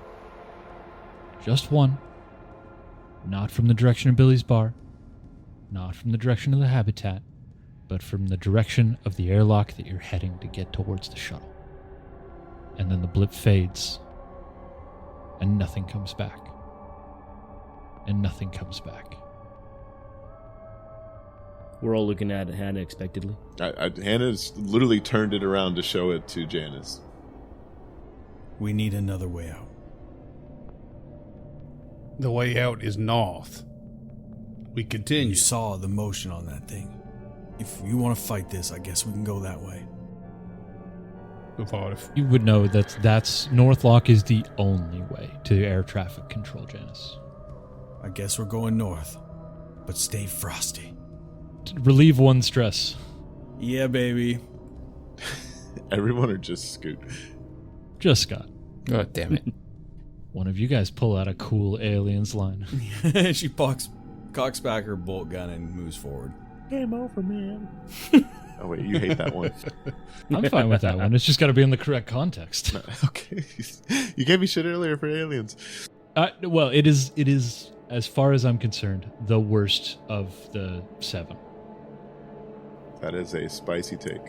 S1: Just one. Not from the direction of Billy's bar. Not from the direction of the habitat. But from the direction of the airlock that you're heading to get towards the shuttle. And then the blip fades. And nothing comes back. And nothing comes back.
S5: We're all looking at Hannah expectantly.
S4: Hannah's literally turned it around to show it to Janice.
S2: We need another way out.
S6: The way out is north. We continue.
S2: You saw the motion on that thing. If you want to fight this, I guess we can go that way.
S1: You would know that that's Northlock is the only way to air traffic control, Janice.
S2: I guess we're going north, but stay frosty.
S1: Relieve one stress.
S2: Yeah, baby.
S4: Everyone or just Scoot?
S1: Just Scott.
S3: Oh, damn it.
S1: One of you guys pull out a cool aliens line.
S2: She cocks back her bolt gun and moves forward.
S4: Game over, man. Oh, wait, you hate that one.
S1: I'm fine with that one. It's just got to be in the correct context.
S4: Okay. You gave me shit earlier for aliens.
S1: Well, it is, as far as I'm concerned, the worst of the 7.
S4: That is a spicy take.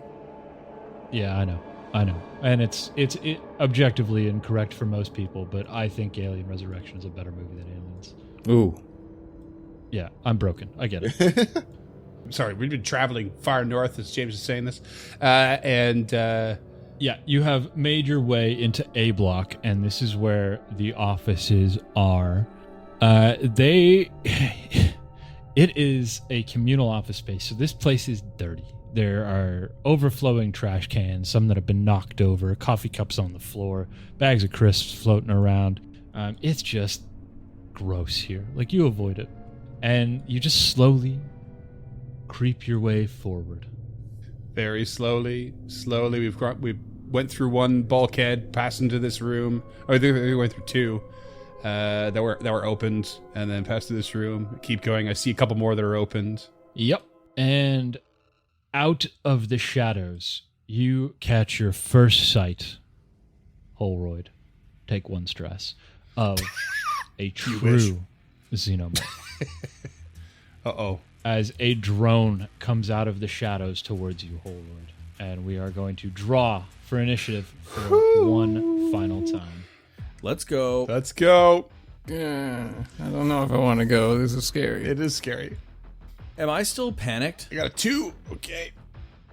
S1: Yeah, I know. And it's objectively incorrect for most people, but I think Alien Resurrection is a better movie than Aliens.
S3: Ooh.
S1: Yeah, I'm broken. I get it.
S6: Sorry, we've been traveling far north, as James is saying this.
S1: Yeah, you have made your way into A block, and this is where the offices are. It is a communal office space, so this place is dirty. There are overflowing trash cans, some that have been knocked over, coffee cups on the floor, bags of crisps floating around. It's just gross here. Like, you avoid it. And you just slowly creep your way forward.
S6: Very slowly. We went through one bulkhead, passed into this room. Or we went through 2 that were opened, and then passed through this room. Keep going. I see a couple more that are opened.
S1: Yep. And out of the shadows, you catch your first sight, Holroyd. Take 1 stress, of a true xenomorph.
S6: Uh-oh.
S1: As a drone comes out of the shadows towards you, Holroyd. And we are going to draw for initiative for one final time.
S2: Let's go.
S6: Let's go.
S3: Yeah, I don't know if I want to go. This is scary.
S6: It is scary.
S2: Am I still panicked?
S6: I got a 2. Okay.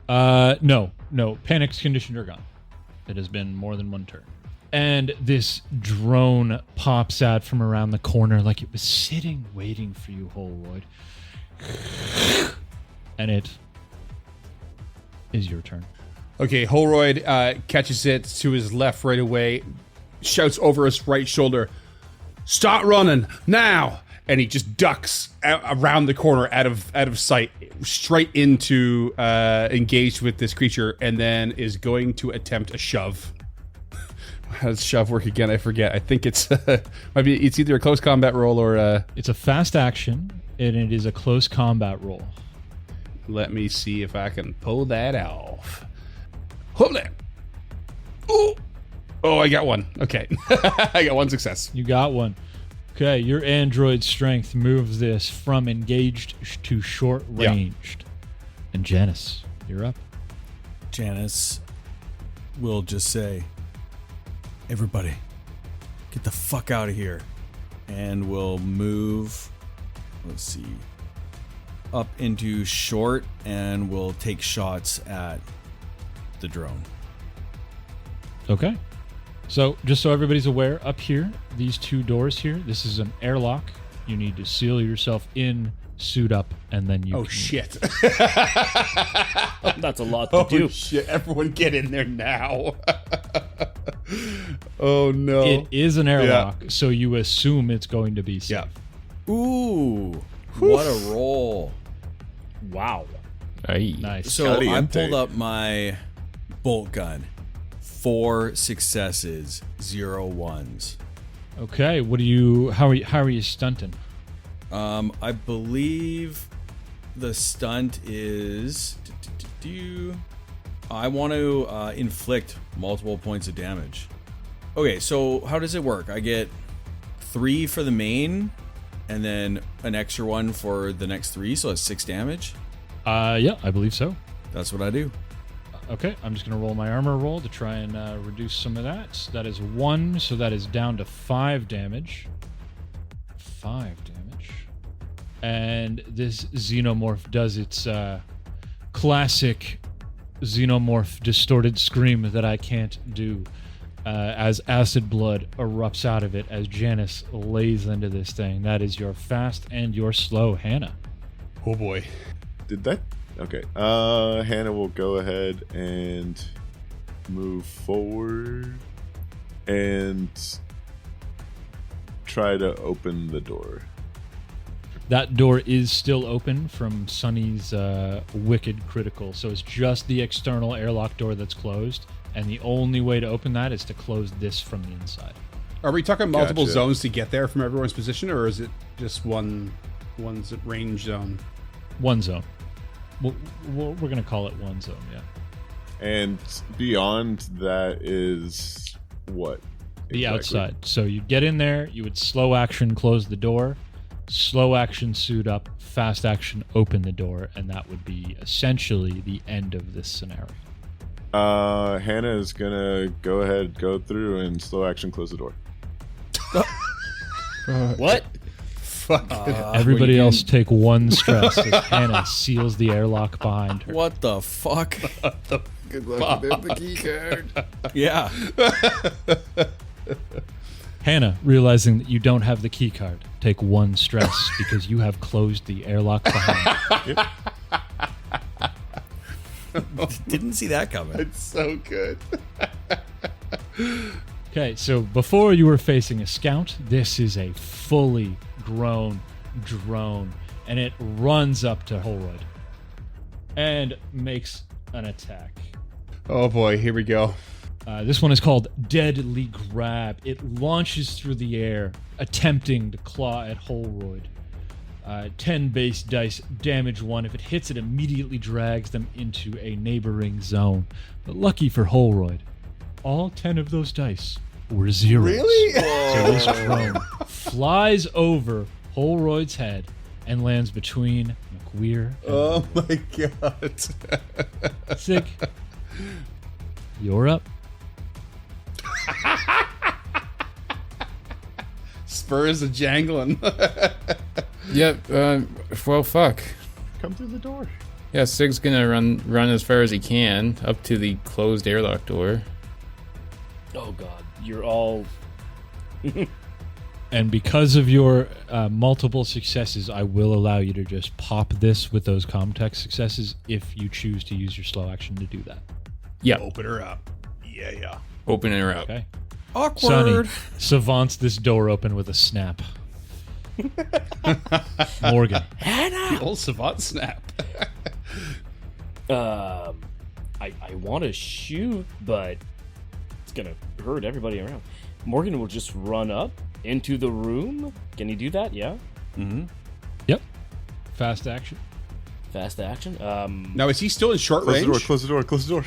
S1: No. Panicked condition are gone. It has been more than one turn. And this drone pops out from around the corner like it was sitting, waiting for you, Holroyd. And it is your turn.
S6: Okay, Holroyd catches it to his left right away, shouts over his right shoulder, "Start running, now!" And he just ducks around the corner out of sight, straight into engaged with this creature, and then is going to attempt a shove. How does shove work again? I forget. I think it's it's either a close combat roll or
S1: It's a fast action, and it is a close combat roll.
S6: let me see if I can pull that off. Hold it. Oh, I got 1. Okay. I got 1 success.
S1: You got one. Okay, your android strength moves this from engaged to short ranged. And Janice, you're up.
S2: Janice will just say, "Everybody, get the fuck out of here." And we'll move, let's see, up into short, and we'll take shots at the drone.
S1: Okay. So, just so everybody's aware, up here, these 2 doors here, this is an airlock. You need to seal yourself in, suit up, and then you
S6: Oh,
S1: can-
S6: shit.
S5: That's a lot to do.
S6: Oh, shit. Everyone get in there now. Oh, no.
S1: It is an airlock, so you assume it's going to be safe.
S6: Yeah.
S2: Ooh, what a roll.
S5: Wow.
S3: Aye.
S1: Nice.
S2: So I
S4: Caliente.
S2: pulled up my bolt gun. 4 successes, 0 ones.
S1: Okay, how are you stunting?
S2: I believe the stunt is... I want to inflict multiple points of damage. Okay, so how does it work? I get 3 for the main, and then an extra 1 for the next 3, so that's 6 damage.
S1: Yeah, I believe so.
S2: That's what I do.
S1: Okay, I'm just going to roll my armor roll to try and reduce some of that. That is 1, so that is down to 5 damage. 5 damage. And this xenomorph does its classic xenomorph distorted scream that I can't do as acid blood erupts out of it as Janice lays into this thing. That is your fast and your slow, Hannah.
S6: Oh, boy.
S4: Did that? Okay. Hannah will go ahead and move forward and try to open the door.
S1: That door is still open from Sunny's wicked critical, so it's just the external airlock door that's closed, and the only way to open that is to close this from the inside.
S6: Are we talking multiple
S4: Gotcha.
S6: zones to get there from everyone's position, or is it just one's range zone?
S1: One zone. We're going to call it one zone, yeah.
S4: And beyond that is what?
S1: The
S4: exactly?
S1: outside. So you get in there, you would slow action close the door, slow action suit up, fast action open the door, and that would be essentially the end of this scenario.
S4: Hannah is gonna go ahead, go through, and slow action close the door.
S5: What?
S6: Fuck.
S1: Everybody
S2: well, you
S1: else take 1 stress as Hannah seals the airlock behind her.
S2: What the fuck?
S3: Good luck. There's the key card.
S2: Yeah.
S1: Hannah, realizing that you don't have the key card, take 1 stress because you have closed the airlock behind.
S2: Didn't see that coming.
S6: It's so good.
S1: Okay, so before you were facing a scout, this is a fully grown drone, and it runs up to Holroyd and makes an attack.
S6: Oh boy, here we go.
S1: This one is called Deadly Grab. It launches through the air, attempting to claw at Holroyd. 10 base dice, damage 1. If it hits, it immediately drags them into a neighboring zone. But lucky for Holroyd, all 10 of those dice were zeros.
S6: Really?
S1: So this drone flies over Holroyd's head and lands between McWeir and
S6: Oh my god.
S1: Sig. You're up.
S6: Spurs a jangling.
S3: Yep. Well, fuck.
S4: Come through the door.
S3: Yeah, Sig's gonna run as far as he can up to the closed airlock door.
S5: Oh god, you're all.
S1: And because of your multiple successes, I will allow you to just pop this with those Comtech successes if you choose to use your slow action to do that.
S3: Yeah.
S6: Open her up. Yeah.
S3: Open her up.
S1: Okay.
S2: Awkward.
S1: Sonny savants this door open with a snap. Morgan.
S6: The old savant snap.
S5: I want to shoot, but it's gonna hurt everybody around. Morgan will just run up into the room. Can he do that? Yeah.
S2: Mm-hmm.
S1: Yep. Fast action.
S5: Fast action.
S6: Now, is he still in short
S4: Close
S6: range?
S4: the door. Close the door. Close the door.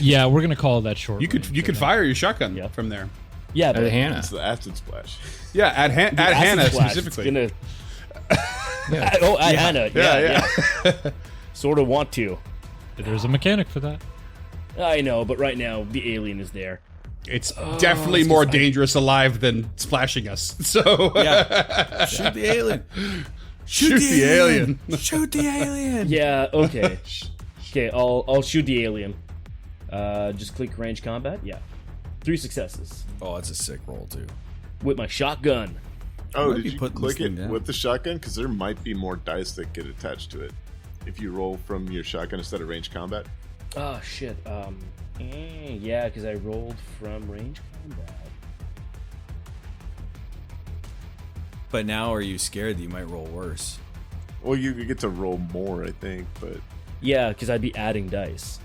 S1: Yeah, we're gonna call that short.
S6: You could
S1: range.
S6: fire your shotgun
S5: Yeah.
S6: from there.
S5: Yeah,
S3: At
S5: but
S3: Hannah.
S4: It's the acid splash.
S6: Yeah, at
S5: acid
S6: Hannah
S5: splash,
S6: specifically.
S5: It's gonna... at Hannah. Yeah. Sort of want to.
S1: There's a mechanic for that.
S5: I know, but right now the alien is there.
S6: It's definitely more dangerous alive than splashing us. So
S2: Yeah. Shoot the alien.
S6: shoot the alien.
S2: Shoot the alien.
S5: Yeah. Okay. Okay. I'll shoot the alien. Just click range combat. Yeah. 3 successes
S2: Oh, it's a sick roll too.
S5: with my shotgun.
S4: Oh,
S2: Might
S4: did
S2: be
S4: you
S2: putting
S4: click
S2: this
S4: it
S2: thing down.
S4: with the shotgun? Because there might be more dice that get attached to it if you roll from your shotgun instead of range combat.
S5: Oh shit. Yeah, because I rolled from range combat.
S2: But now, are you scared that you might roll worse?
S4: Well, you get to roll more, I think, but
S5: Yeah, because I'd be adding dice.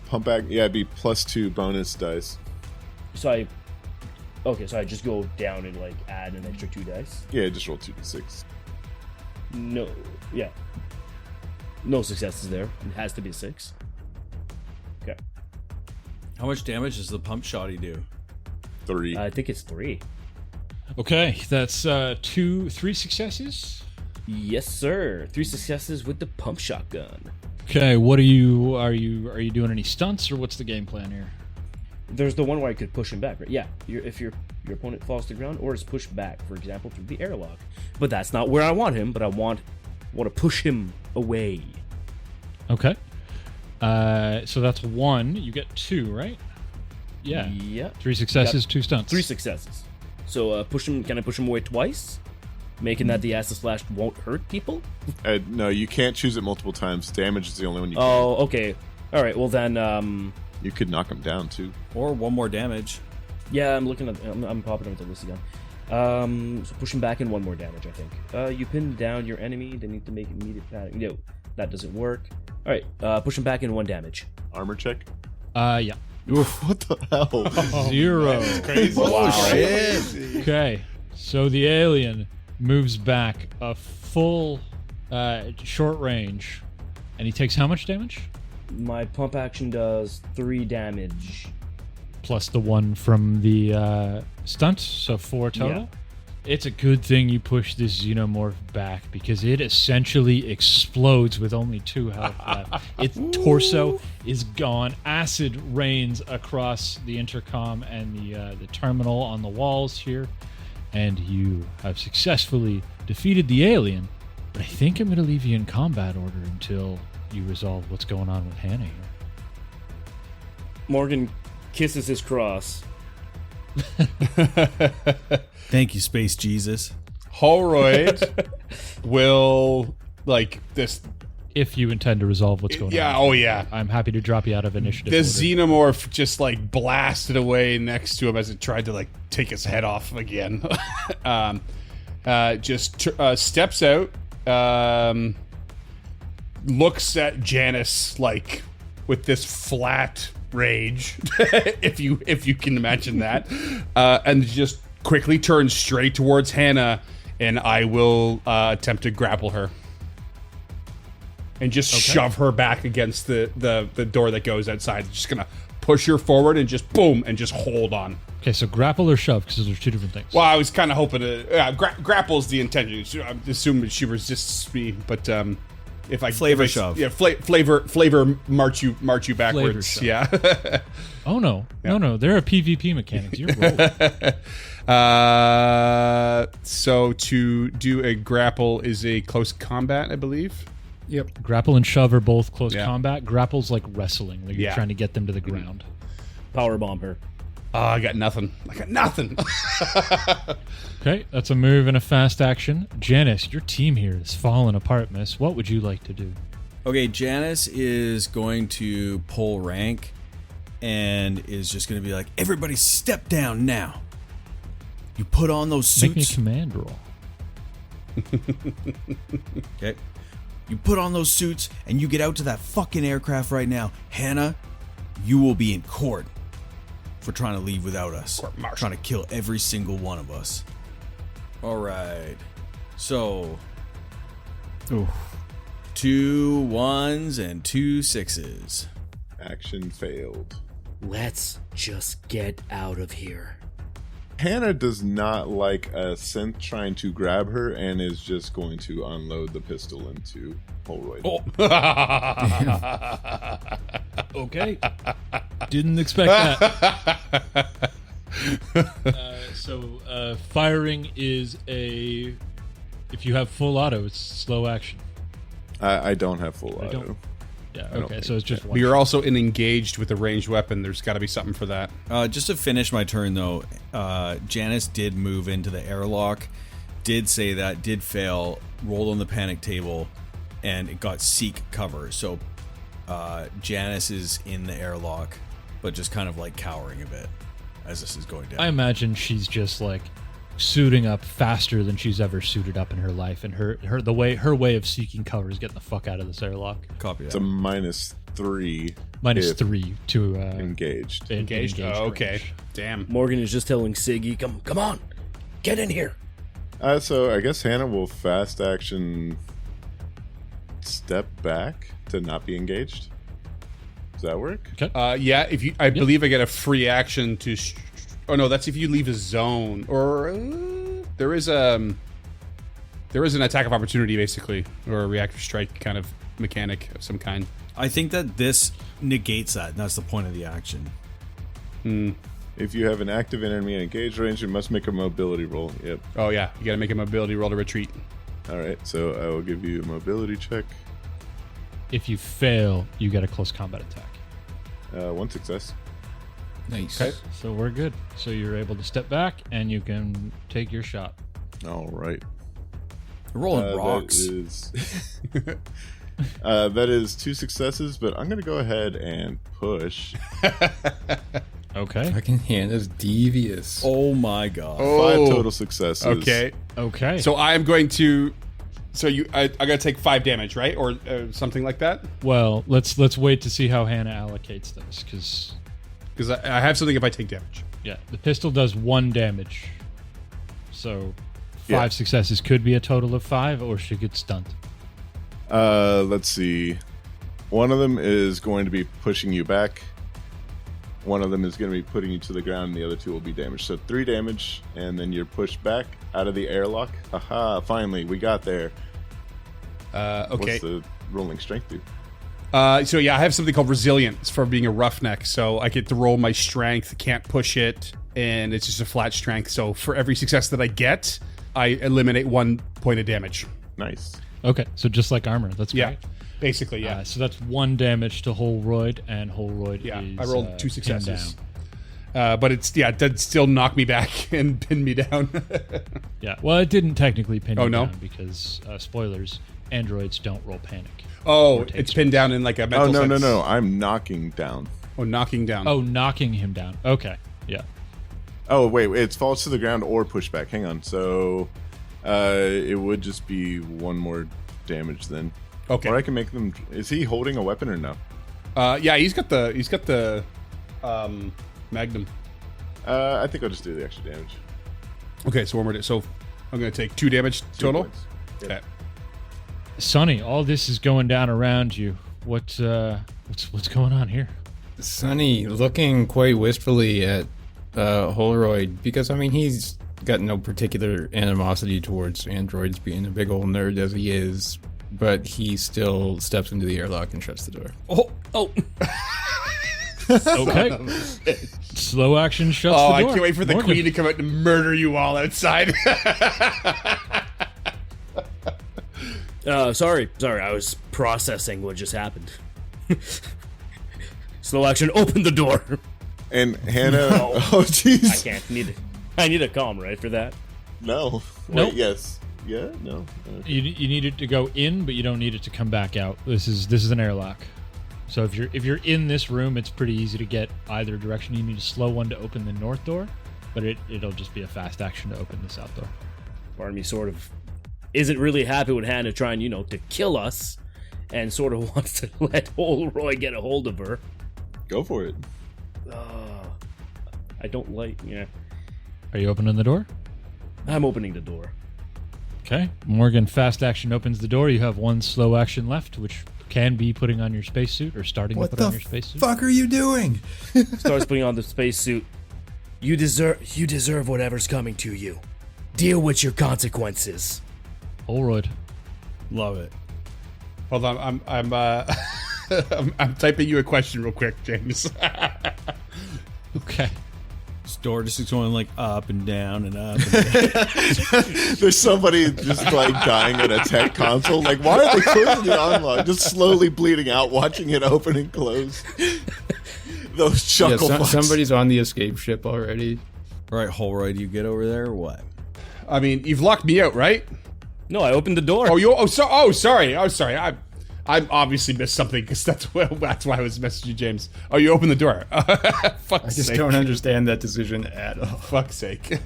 S4: pump back. Yeah, it'd be +2 bonus dice.
S5: So I just go down and like add an extra 2 dice.
S4: Yeah, just roll 2d6.
S5: No. Yeah. No successes there. It has to be a 6. Okay.
S2: How much damage does the pump shotty do?
S4: 3.
S5: I think it's 3.
S1: Okay, that's 3 successes.
S5: Yes, sir. 3 successes with the pump shotgun.
S1: Okay, what are you doing any stunts or what's the game plan here?
S5: There's the one where I could push him back, right? Yeah. If your opponent falls to the ground or is pushed back, for example, through the airlock. But that's not where I want him. But I want to push him away.
S1: Okay. So that's 1. You get 2, right? Yeah.
S5: Yep.
S1: 3 successes, 2 stunts.
S5: 3 successes. So push him. Can I push him away twice? Making that the acid splash won't hurt people?
S4: No, you can't choose it multiple times. Damage is the only one you can.
S5: Oh, okay. All right. Well then,
S4: You could knock him down too.
S2: Or 1 more damage.
S5: yeah, I'm looking at. I'm popping up the list again. So push him back in 1 more damage, I think. You pin down your enemy. They need to make immediate panic. No, that doesn't work. All right. Push him back in 1 damage.
S4: Armor check.
S1: Yeah.
S4: What the hell?
S1: 0.
S6: Crazy.
S2: Oh, shit.
S1: Okay. So the alien moves back a full short range, and he takes how much damage?
S5: My pump action does 3 damage.
S1: Plus the 1 from the stunt, so 4 total.
S5: Yeah.
S1: It's a good thing you push this xenomorph back because it essentially explodes with only 2 health left. Its torso is gone. Acid rains across the intercom and the terminal on the walls here, and you have successfully defeated the alien. But I think I'm going to leave you in combat order until you resolve what's going on with Hannah here.
S5: Morgan kisses his cross.
S2: Thank you, Space Jesus.
S6: Holroyd will like this.
S1: If you intend to resolve what's going
S6: Yeah.
S1: on.
S6: Oh yeah.
S1: I'm happy to drop you out of initiative.
S6: The
S1: order.
S6: xenomorph just like blasted away next to him as it tried to like take his head off again. Steps out, looks at Janice like with this flat rage, if you can imagine that, and just quickly turns straight towards Hannah and I will attempt to grapple her. And just shove her back against the door that goes outside. Just gonna push her forward and just boom, and just hold on.
S1: Okay, so grapple or shove, because those are two different things.
S6: Well, I was kind of hoping to grapple is the intention. I'm assuming she resists me, but if I
S2: Flavor shove.
S6: Yeah, flavor march you backwards.
S1: shove.
S6: Yeah.
S1: Oh no, no, there are PvP mechanics. You're rolling.
S6: So to do a grapple is a close combat, I believe.
S3: Yep.
S1: Grapple and shove are both close
S6: Yeah.
S1: combat. Grapple's like wrestling, like you're
S6: Yeah.
S1: trying to get them to the ground.
S5: Powerbomb her.
S6: Oh, I got nothing.
S1: Okay, that's a move and a fast action. Janice, your team here is falling apart, miss. What would you like to do?
S2: Okay, Janice is going to pull rank and is just going to be like, everybody step down now. You put on those
S1: Make me a
S2: suits.
S1: command roll.
S2: Okay. You put on those suits and you get out to that fucking aircraft right now. Hannah, you will be in court for trying to leave without us.
S6: Court-martial.
S2: Trying to kill every single one of us. All right. So,
S3: Ooh.
S2: 2 1s and 2 6s.
S4: Action failed.
S5: Let's just get out of here.
S4: Hannah does not like a synth trying to grab her and is just going to unload the pistol into Holroyd.
S1: Okay. Didn't expect that. Firing is a... If you have full auto, it's slow action.
S4: I don't have full
S1: I
S4: auto.
S1: don't- Yeah,
S4: don't
S1: okay,
S4: think
S1: so it's just one.
S6: But you're also engaged with a ranged weapon. There's got to be something for that.
S2: Just to finish my turn, though, Janice did move into the airlock, did say that, did fail, rolled on the panic table, and it got seek cover. So Janice is in the airlock, but just kind of like cowering a bit as this is going down.
S1: I imagine she's just like suiting up faster than she's ever suited up in her life, and her way of seeking cover is getting the fuck out of this airlock.
S2: Copy
S4: It's a
S2: that.
S4: -3
S1: Minus
S4: if
S1: 3 to
S4: engaged.
S6: Engaged? Oh, okay.
S1: range.
S6: Damn.
S5: Morgan is just telling Siggy, come on, get in here.
S4: So I guess Hannah will fast action step back to not be engaged. Does that work?
S1: Okay.
S6: Yeah, if you, I believe I get a free action to. Oh no, that's if you leave a zone, or there is an attack of opportunity basically, or a reactor strike kind of mechanic of some kind.
S2: I think that this negates that, and that's the point of the action.
S4: If you have an active enemy in engaged range, you must make a mobility roll. Yep.
S6: Oh yeah, you got to make a mobility roll to retreat.
S4: All right. So I will give you a mobility check.
S1: If you fail, you get a close combat attack.
S4: 1 success.
S3: Nice.
S6: Okay.
S1: So we're good. So you're able to step back and you can take your shot.
S4: All right.
S2: We're rolling rocks.
S4: That is 2 successes, but I'm going to go ahead and push.
S1: Okay.
S3: Fucking Hannah's devious.
S2: Oh my god.
S4: 5 total successes.
S6: Okay.
S1: Okay.
S6: So I am going to. So I got to take 5 damage, right, or something like that,
S1: well, let's wait to see how Hannah allocates this, because
S6: because I have something if I take damage.
S1: yeah, the pistol does 1 damage. So 5
S4: Yeah.
S1: successes could be a total of 5, or she gets stunned.
S4: Let's see. One of them is going to be pushing you back. One of them is going to be putting you to the ground, and the other 2 will be damaged. So 3 damage, and then you're pushed back out of the airlock. Aha, finally, we got there.
S6: Okay.
S4: What's the rolling strength do?
S6: So yeah, I have something called resilience for being a roughneck. So I get to roll my strength, can't push it, and it's just a flat strength. So for every success that I get, I eliminate 1 point of damage.
S4: Nice.
S1: Okay, so just like armor, that's
S6: Yeah,
S1: great.
S6: basically, yeah.
S1: So that's 1 damage to Holroyd, and Holroyd
S6: Yeah,
S1: is
S6: I rolled 2
S1: pinned
S6: successes.
S1: down.
S6: But it did still knock me back and pin me down.
S1: Yeah, well, it didn't technically pin
S6: Oh,
S1: you
S6: no?
S1: down because, spoilers, androids don't roll panic.
S6: Oh,
S1: take
S6: it's pinned down in like a mental
S4: Oh, no,
S6: sense.
S4: no. I'm knocking down.
S6: Oh, knocking down.
S1: Oh, knocking him down. Okay, yeah.
S4: Oh, wait. It falls to the ground or push back. Hang on. So it would just be 1 more damage then.
S6: Okay.
S4: Or I can make them... Is he holding a weapon or no?
S6: Yeah, he's got the Magnum.
S4: I think I'll just do the extra damage.
S6: Okay, so one more. So I'm going to take 2 damage
S4: 2
S6: total.
S4: points.
S6: Okay.
S1: Sonny, all this is going down around you. What's going on here?
S3: Sonny looking quite wistfully at Holroyd because, I mean, he's got no particular animosity towards androids, being a big old nerd as he is, but he still steps into the airlock and shuts the door.
S5: Oh.
S1: Okay. Slow action shuts the door.
S6: I can't wait for the
S1: Morgan.
S6: queen to come out and murder you all outside.
S5: Sorry, I was processing what just happened. Slow action, open the door.
S4: And Hannah,
S5: No.
S4: oh jeez,
S5: I need a calm, right, for that?
S4: no,
S1: Nope.
S4: wait, yes, yeah, no.
S1: You need it to go in, but you don't need it to come back out. This is an airlock. So if you're in this room, it's pretty easy to get either direction. You need a slow one to open the north door, but it'll just be a fast action to open the south door.
S5: Part of me sort of isn't really happy with Hannah trying, to kill us, and sort of wants to let Holroyd get a hold of her.
S4: Go for it.
S5: I don't like. Yeah,
S1: Are you opening the door?
S5: I'm opening the door.
S1: Okay. Morgan fast action opens the door. You have one slow action left, which can be putting on your spacesuit or starting to put on your spacesuit.
S2: Fuck are you doing?
S5: Starts putting on the spacesuit. You deserve whatever's coming to you. Deal with your consequences.
S1: Holroyd.
S2: Love it.
S6: Hold on, I'm typing you a question real quick, James.
S1: Okay.
S2: This door just is going like up and down and up and down.
S4: There's somebody just like dying at a tech console. Like, why are they closing the unlock? Just slowly bleeding out, watching it open and close. Those chuckle fucks.
S3: Somebody's on the escape ship already.
S2: All right, Holroyd, you get over there or what?
S6: I mean, you've locked me out, right?
S5: No, I opened the door.
S6: Sorry. I obviously missed something because that's why I was messaging James. Oh, you opened the door. Fuck's
S3: I just
S6: sake.
S3: don't understand that decision at all.
S6: Fuck's sake.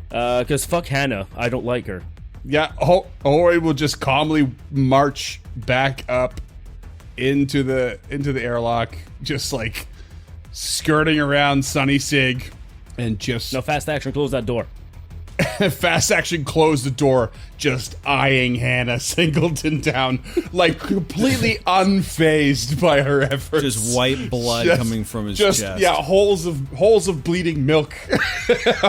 S5: Because fuck Hannah. I don't like her.
S6: Yeah, Holroyd will just calmly march back up into the airlock, just like skirting around Sunny Sig, and just
S5: No, fast action, close that door.
S6: fast action close the door, just eyeing Hannah Singleton down, like completely unfazed by her efforts.
S2: Just white blood
S6: Just-
S2: coming from his
S6: just
S2: chest.
S6: yeah, holes of bleeding milk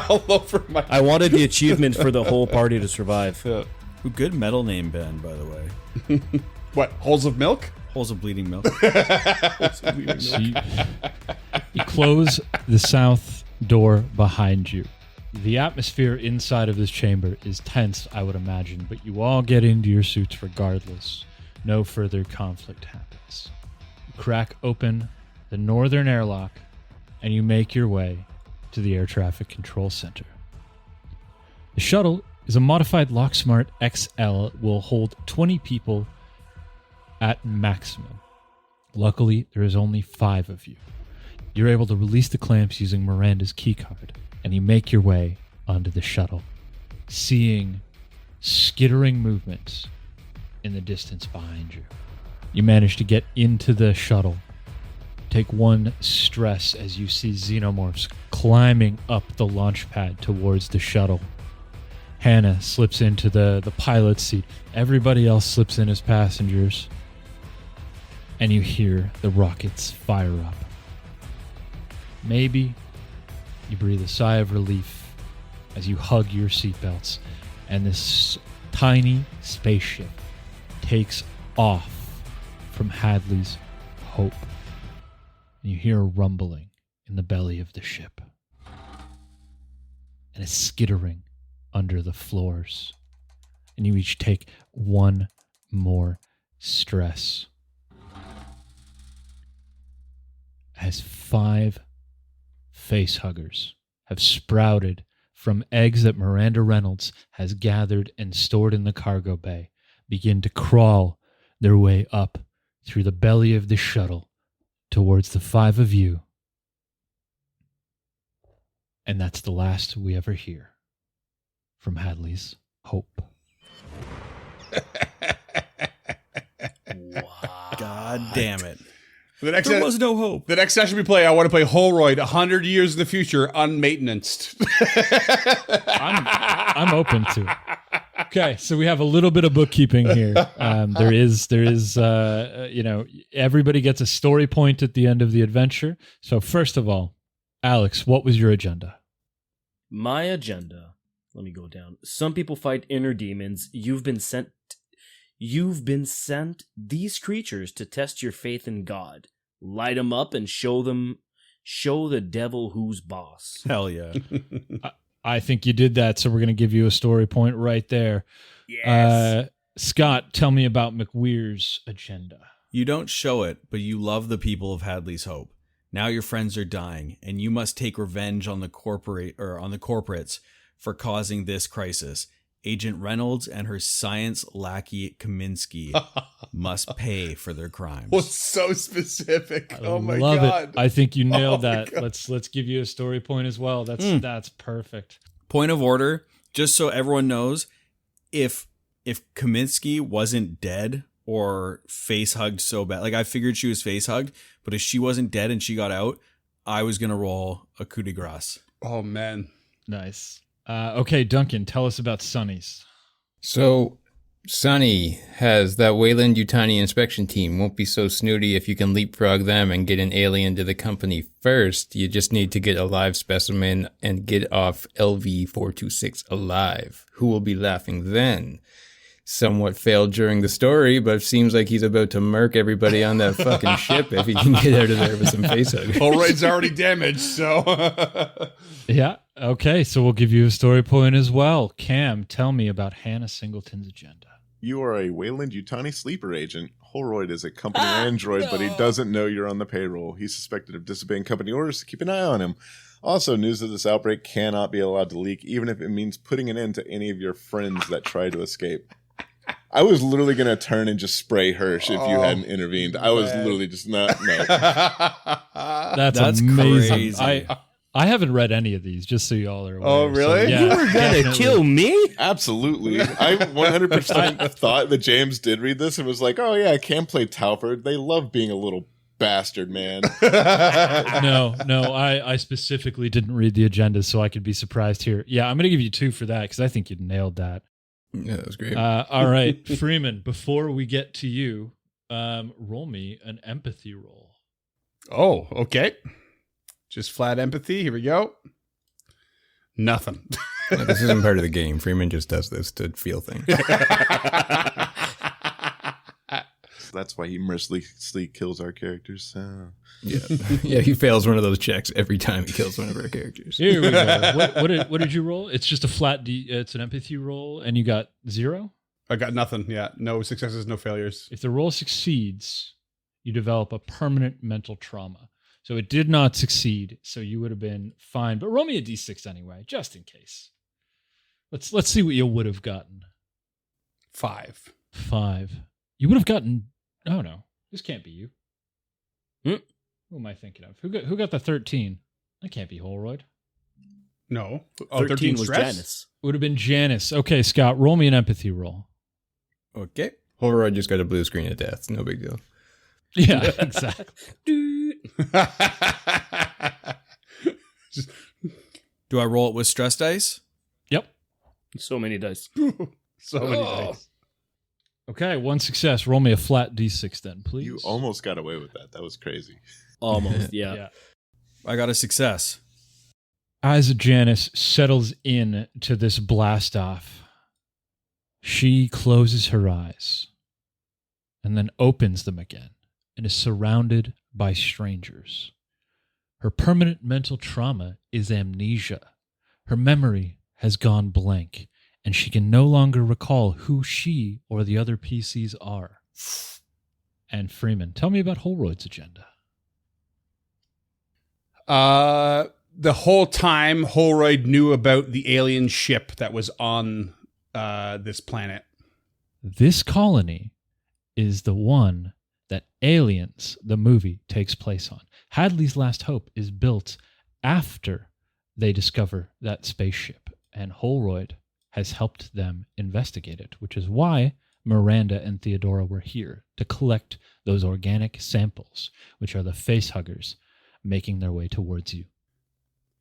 S6: all over my.
S5: I wanted the achievement for the whole party to survive.
S6: Yeah.
S2: Ooh, good metal name, Ben, by the way.
S6: What, holes of milk?
S2: Holes of bleeding milk.
S1: So you close the south door behind you. The atmosphere inside of this chamber is tense, I would imagine, but you all get into your suits regardless. No further conflict happens. You crack open the northern airlock, and you make your way to the air traffic control center. The shuttle is a modified LockSmart XL. It will hold 20 people at maximum. Luckily, there is only 5 of you. You're able to release the clamps using Miranda's keycard, and you make your way onto the shuttle, seeing skittering movements in the distance behind you. You manage to get into the shuttle. Take one stress as you see xenomorphs climbing up the launch pad towards the shuttle. Hannah slips into the pilot's seat. Everybody else slips in as passengers. And you hear the rockets fire up. Maybe you breathe a sigh of relief as you hug your seatbelts, and this tiny spaceship takes off from Hadley's Hope. And you hear a rumbling in the belly of the ship, and a skittering under the floors. And you each take one more stress as 5 facehuggers have sprouted from eggs that Miranda Reynolds has gathered and stored in the cargo bay, begin to crawl their way up through the belly of the shuttle towards the 5 of you. And that's the last we ever hear from Hadley's Hope.
S2: God damn it.
S6: The next
S2: There was no hope.
S6: The next session we play, I want to play Holroyd 100 years in the future, unmaintenanced.
S1: I'm open to it. Okay, so we have a little bit of bookkeeping here. There is, everybody gets a story point at the end of the adventure. So first of all, Alex, what was your agenda?
S5: My agenda. Let me go down. Some people fight inner demons. You've been sent these creatures to test your faith in God. Light them up and show the devil who's boss.
S2: Hell yeah.
S1: I think you did that, so we're going to give you a story point right there.
S5: Yes.
S1: Scott, tell me about McWeir's agenda.
S2: You don't show it, but you love the people of Hadley's Hope. Now your friends are dying, and you must take revenge on the corporates for causing this crisis. Agent Reynolds and her science lackey Kaminsky must pay for their crimes.
S6: Well, so specific. Oh my
S1: Love
S6: god.
S1: it. I think you nailed
S6: Oh my
S1: that.
S6: God.
S1: Let's give you a story point as well. That's perfect.
S2: Point of order, just so everyone knows, if Kaminsky wasn't dead or face hugged so bad, like I figured she was face hugged, but if she wasn't dead and she got out, I was gonna roll a coup de grace.
S6: Oh man.
S1: Nice. Okay, Duncan, tell us about Sonny's.
S3: So, Sonny has that Wayland Yutani inspection team. Won't be so snooty if you can leapfrog them and get an alien to the company first. You just need to get a live specimen and get off LV-426 alive. Who will be laughing then? Somewhat failed during the story, but seems like he's about to murk everybody on that fucking ship if he can get out of there with some face hug.
S6: Holroyd's already damaged, so
S1: Yeah. Okay, so we'll give you a story point as well. Cam, tell me about Hannah Singleton's agenda.
S4: You are a Wayland Yutani sleeper agent. Holroyd is a company android, but he doesn't know you're on the payroll. He's suspected of disobeying company orders, so keep an eye on him. Also, news of this outbreak cannot be allowed to leak, even if it means putting an end to any of your friends that try to escape. I was literally going to turn and just spray Hirsch if you hadn't intervened. I was literally just not, no.
S1: That's amazing.
S2: Crazy.
S1: I haven't read any of these, just so y'all are aware.
S6: Oh, really?
S1: So, yeah,
S5: You were gonna
S1: definitely.
S5: kill me?
S4: Absolutely. I 100% thought that James did read this and was like, oh yeah, I can play Talford. They love being a little bastard, man.
S1: No, I specifically didn't read the agenda, so I could be surprised here. Yeah, I'm going to give you 2 for that, because I think you nailed that.
S3: Yeah, that was great.
S1: All right, Freeman, before we get to you, roll me an empathy roll.
S6: Oh, okay. Just flat empathy. Here we go. Nothing.
S3: Yeah, this isn't part of the game. Freeman just does this to feel things.
S4: That's why he mercilessly kills our characters. So.
S3: Yeah, he fails one of those checks every time he kills one of our characters.
S1: Here we go. What did you roll? It's just a flat it's an empathy roll, and you got 0?
S6: I got nothing. Yeah. No successes, no failures.
S1: If the roll succeeds, you develop a permanent mental trauma. So it did not succeed, so you would have been fine. But roll me a d6 anyway, just in case. Let's see what you would have gotten.
S6: 5.
S1: 5. You would have gotten... Oh, no. This can't be you. Who am I thinking of? Who got the 13? That can't be Holroyd.
S6: No.
S5: 13 was
S6: stress?
S5: Janice.
S1: Would have been Janice. Okay, Scott, roll me an empathy roll.
S3: Okay. Holroyd just got a blue screen of death. No big deal.
S1: Yeah, exactly.
S2: Do I roll it with stress dice?
S1: Yep.
S5: So many dice.
S6: So many dice.
S1: Okay, 1 success. Roll me a flat d6 then, please.
S4: You almost got away with that. That was crazy.
S5: Almost, yeah.
S2: I got a success.
S1: As Janice settles in to this blast off, she closes her eyes and then opens them again and is surrounded by strangers. Her permanent mental trauma is amnesia. Her memory has gone blank, and she can no longer recall who she or the other PCs are. And Freeman, tell me about Holroyd's agenda.
S6: The whole time Holroyd knew about the alien ship that was on this planet.
S1: This colony is the one that Aliens, the movie, takes place on. Hadley's Last Hope is built after they discover that spaceship, and Holroyd has helped them investigate it, which is why Miranda and Theodora were here, to collect those organic samples, which are the facehuggers making their way towards you.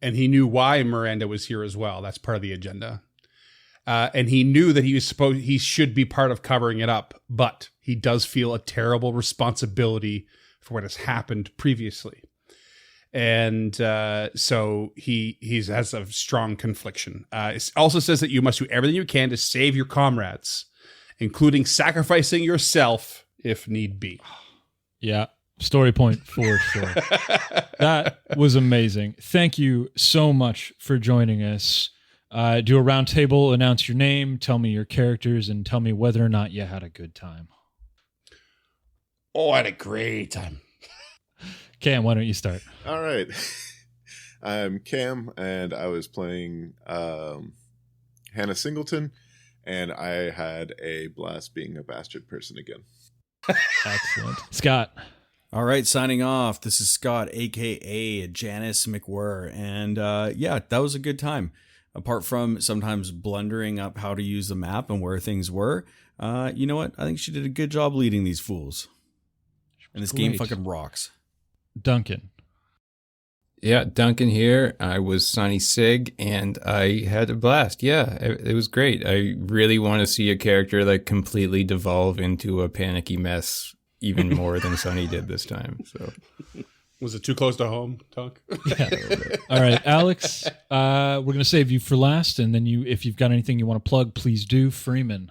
S6: And he knew why Miranda was here as well. That's part of the agenda. and he knew that he should be part of covering it up, but he does feel a terrible responsibility for what has happened previously. And so he has a strong confliction. It also says that you must do everything you can to save your comrades, including sacrificing yourself if need be.
S1: Yeah, story point for sure. That was amazing. Thank you so much for joining us. Do a round table, announce your name, tell me your characters, and tell me whether or not you had a good time.
S6: Oh, I had a great time.
S1: Cam, why don't you start?
S4: All right. I'm Cam, and I was playing Hannah Singleton, and I had a blast being a bastard person again.
S1: Excellent. Scott.
S2: All right, signing off. This is Scott, a.k.a. Janice McWhirr, and yeah, that was a good time. Apart from sometimes blundering up how to use the map and where things were, you know what? I think she did a good job leading these fools. And this game fucking rocks.
S1: Duncan.
S3: Yeah, Duncan here. I was Sonny Sig, and I had a blast. Yeah, it was great. I really want to see a character like completely devolve into a panicky mess even more than Sonny did this time. So,
S6: was it too close to home, Tunk?
S1: Yeah. All right, Alex. We're gonna save you for last, and then if you've got anything you want to plug, please do. Freeman.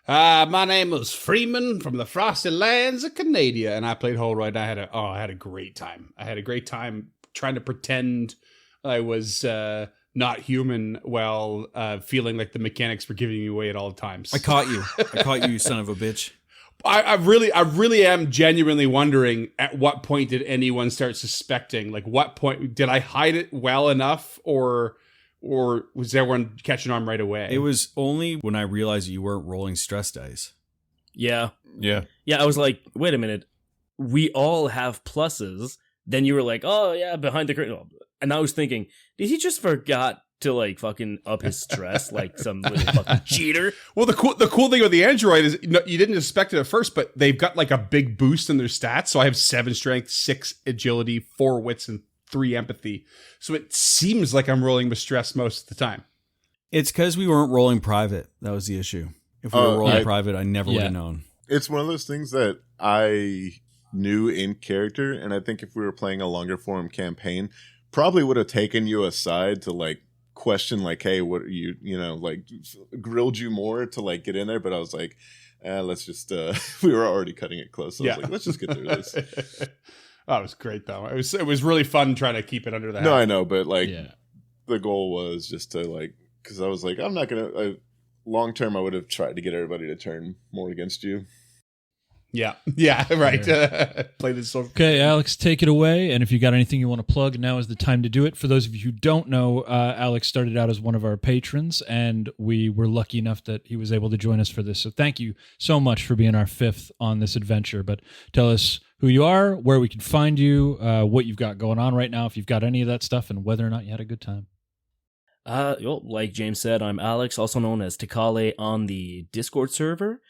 S6: My name was Freeman from the Frosty Lands of Canada, and I played Holroyd. I had a great time. I had a great time trying to pretend I was not human while feeling like the mechanics were giving me away at all times.
S2: I caught you. I caught you, you son of a bitch.
S6: I really am genuinely wondering at what point did anyone start suspecting? Like, what point did I hide it well enough, or was everyone catching on right away?
S2: It was only when I realized you weren't rolling stress dice.
S5: Yeah.
S3: yeah.
S5: Yeah, I was like, wait a minute. We all have pluses. Then you were like, oh, yeah, behind the curtain. And I was thinking, did he just forgot to, like, fucking up his stress like some little fucking cheater?
S6: Well, the cool thing with the Android is you didn't expect it at first, but they've got, like, a big boost in their stats. So I have 7 strength, 6 agility, 4 wits, and 3 empathy. So it seems like I'm rolling with stress most of the time.
S2: It's because we weren't rolling private. That was the issue. If we were rolling private, I never would have known.
S4: It's one of those things that I knew in character, and I think if we were playing a longer form campaign, probably would have taken you aside to like question like, hey, what are you know, like grilled you more to like get in there. But I was like, let's just we were already cutting it close. So I was like, let's just get through this.
S6: Oh, it was great though. It was really fun trying to keep it under the hat.
S4: No, I know, but like the goal was just to like, because I was like, I'm not gonna. Long term, I would have tried to get everybody to turn more against you.
S6: Yeah, right. Play this sort of.
S1: Okay, Alex, take it away. And if you got anything you want to plug, now is the time to do it. For those of you who don't know, Alex started out as one of our patrons, and we were lucky enough that he was able to join us for this. So thank you so much for being our 5th on this adventure. But tell us who you are, where we can find you, what you've got going on right now, if you've got any of that stuff, and whether or not you had a good time.
S5: Like James said, I'm Alex, also known as Takale on the Discord server.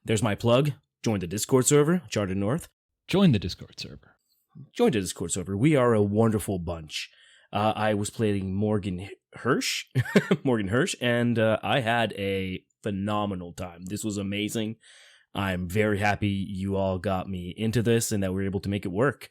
S5: There's my plug. Join the Discord server, Charted North.
S1: Join the Discord server.
S5: Join the Discord server. We are a wonderful bunch. I was playing Morgan Hirsch, and I had a phenomenal time. This was amazing. I'm very happy you all got me into this and that we were able to make it work.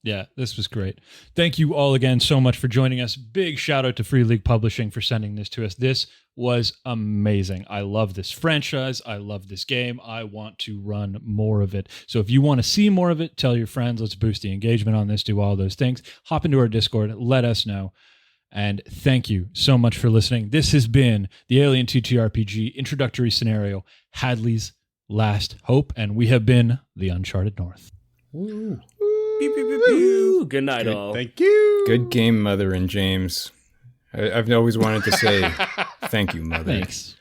S1: Yeah, this was great. Thank you all again so much for joining us. Big shout out to Free League Publishing for sending this to us. This was amazing. I love this franchise. I love this game. I want to run more of it. So if you want to see more of it, tell your friends. Let's boost the engagement on this, do all those things. Hop into our Discord. Let us know. And thank you so much for listening. This has been the Alien TTRPG introductory scenario, Hadley's Last Hope, and we have been the Uncharted North.
S5: Woo. Pew, pew, pew, pew. Good night, all.
S6: Thank you.
S3: Good game, Mother and James. I've always wanted to say thank you, Mother.
S1: Thanks.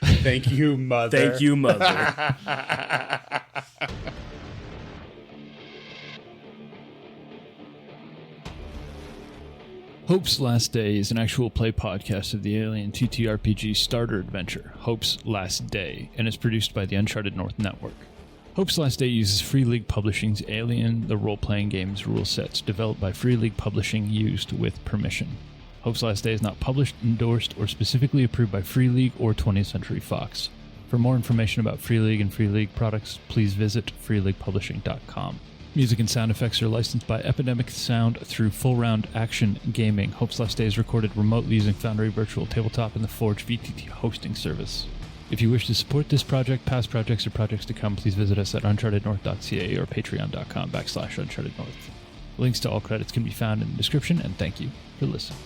S6: Thank you, Mother.
S5: Thank you, Mother.
S1: Hope's Last Day is an actual play podcast of the Alien TTRPG starter adventure, Hope's Last Day, and is produced by the Uncharted North Network. Hope's Last Day uses Free League Publishing's Alien, the role-playing game's rule sets, developed by Free League Publishing, used with permission. Hope's Last Day is not published, endorsed, or specifically approved by Free League or 20th Century Fox. For more information about Free League and Free League products, please visit freeleaguepublishing.com. Music and sound effects are licensed by Epidemic Sound through Full Round Action Gaming. Hope's Last Day is recorded remotely using Foundry Virtual Tabletop and the Forge VTT hosting service. If you wish to support this project, past projects, or projects to come, please visit us at unchartednorth.ca or patreon.com/unchartednorth. Links to all credits can be found in the description, and thank you for listening.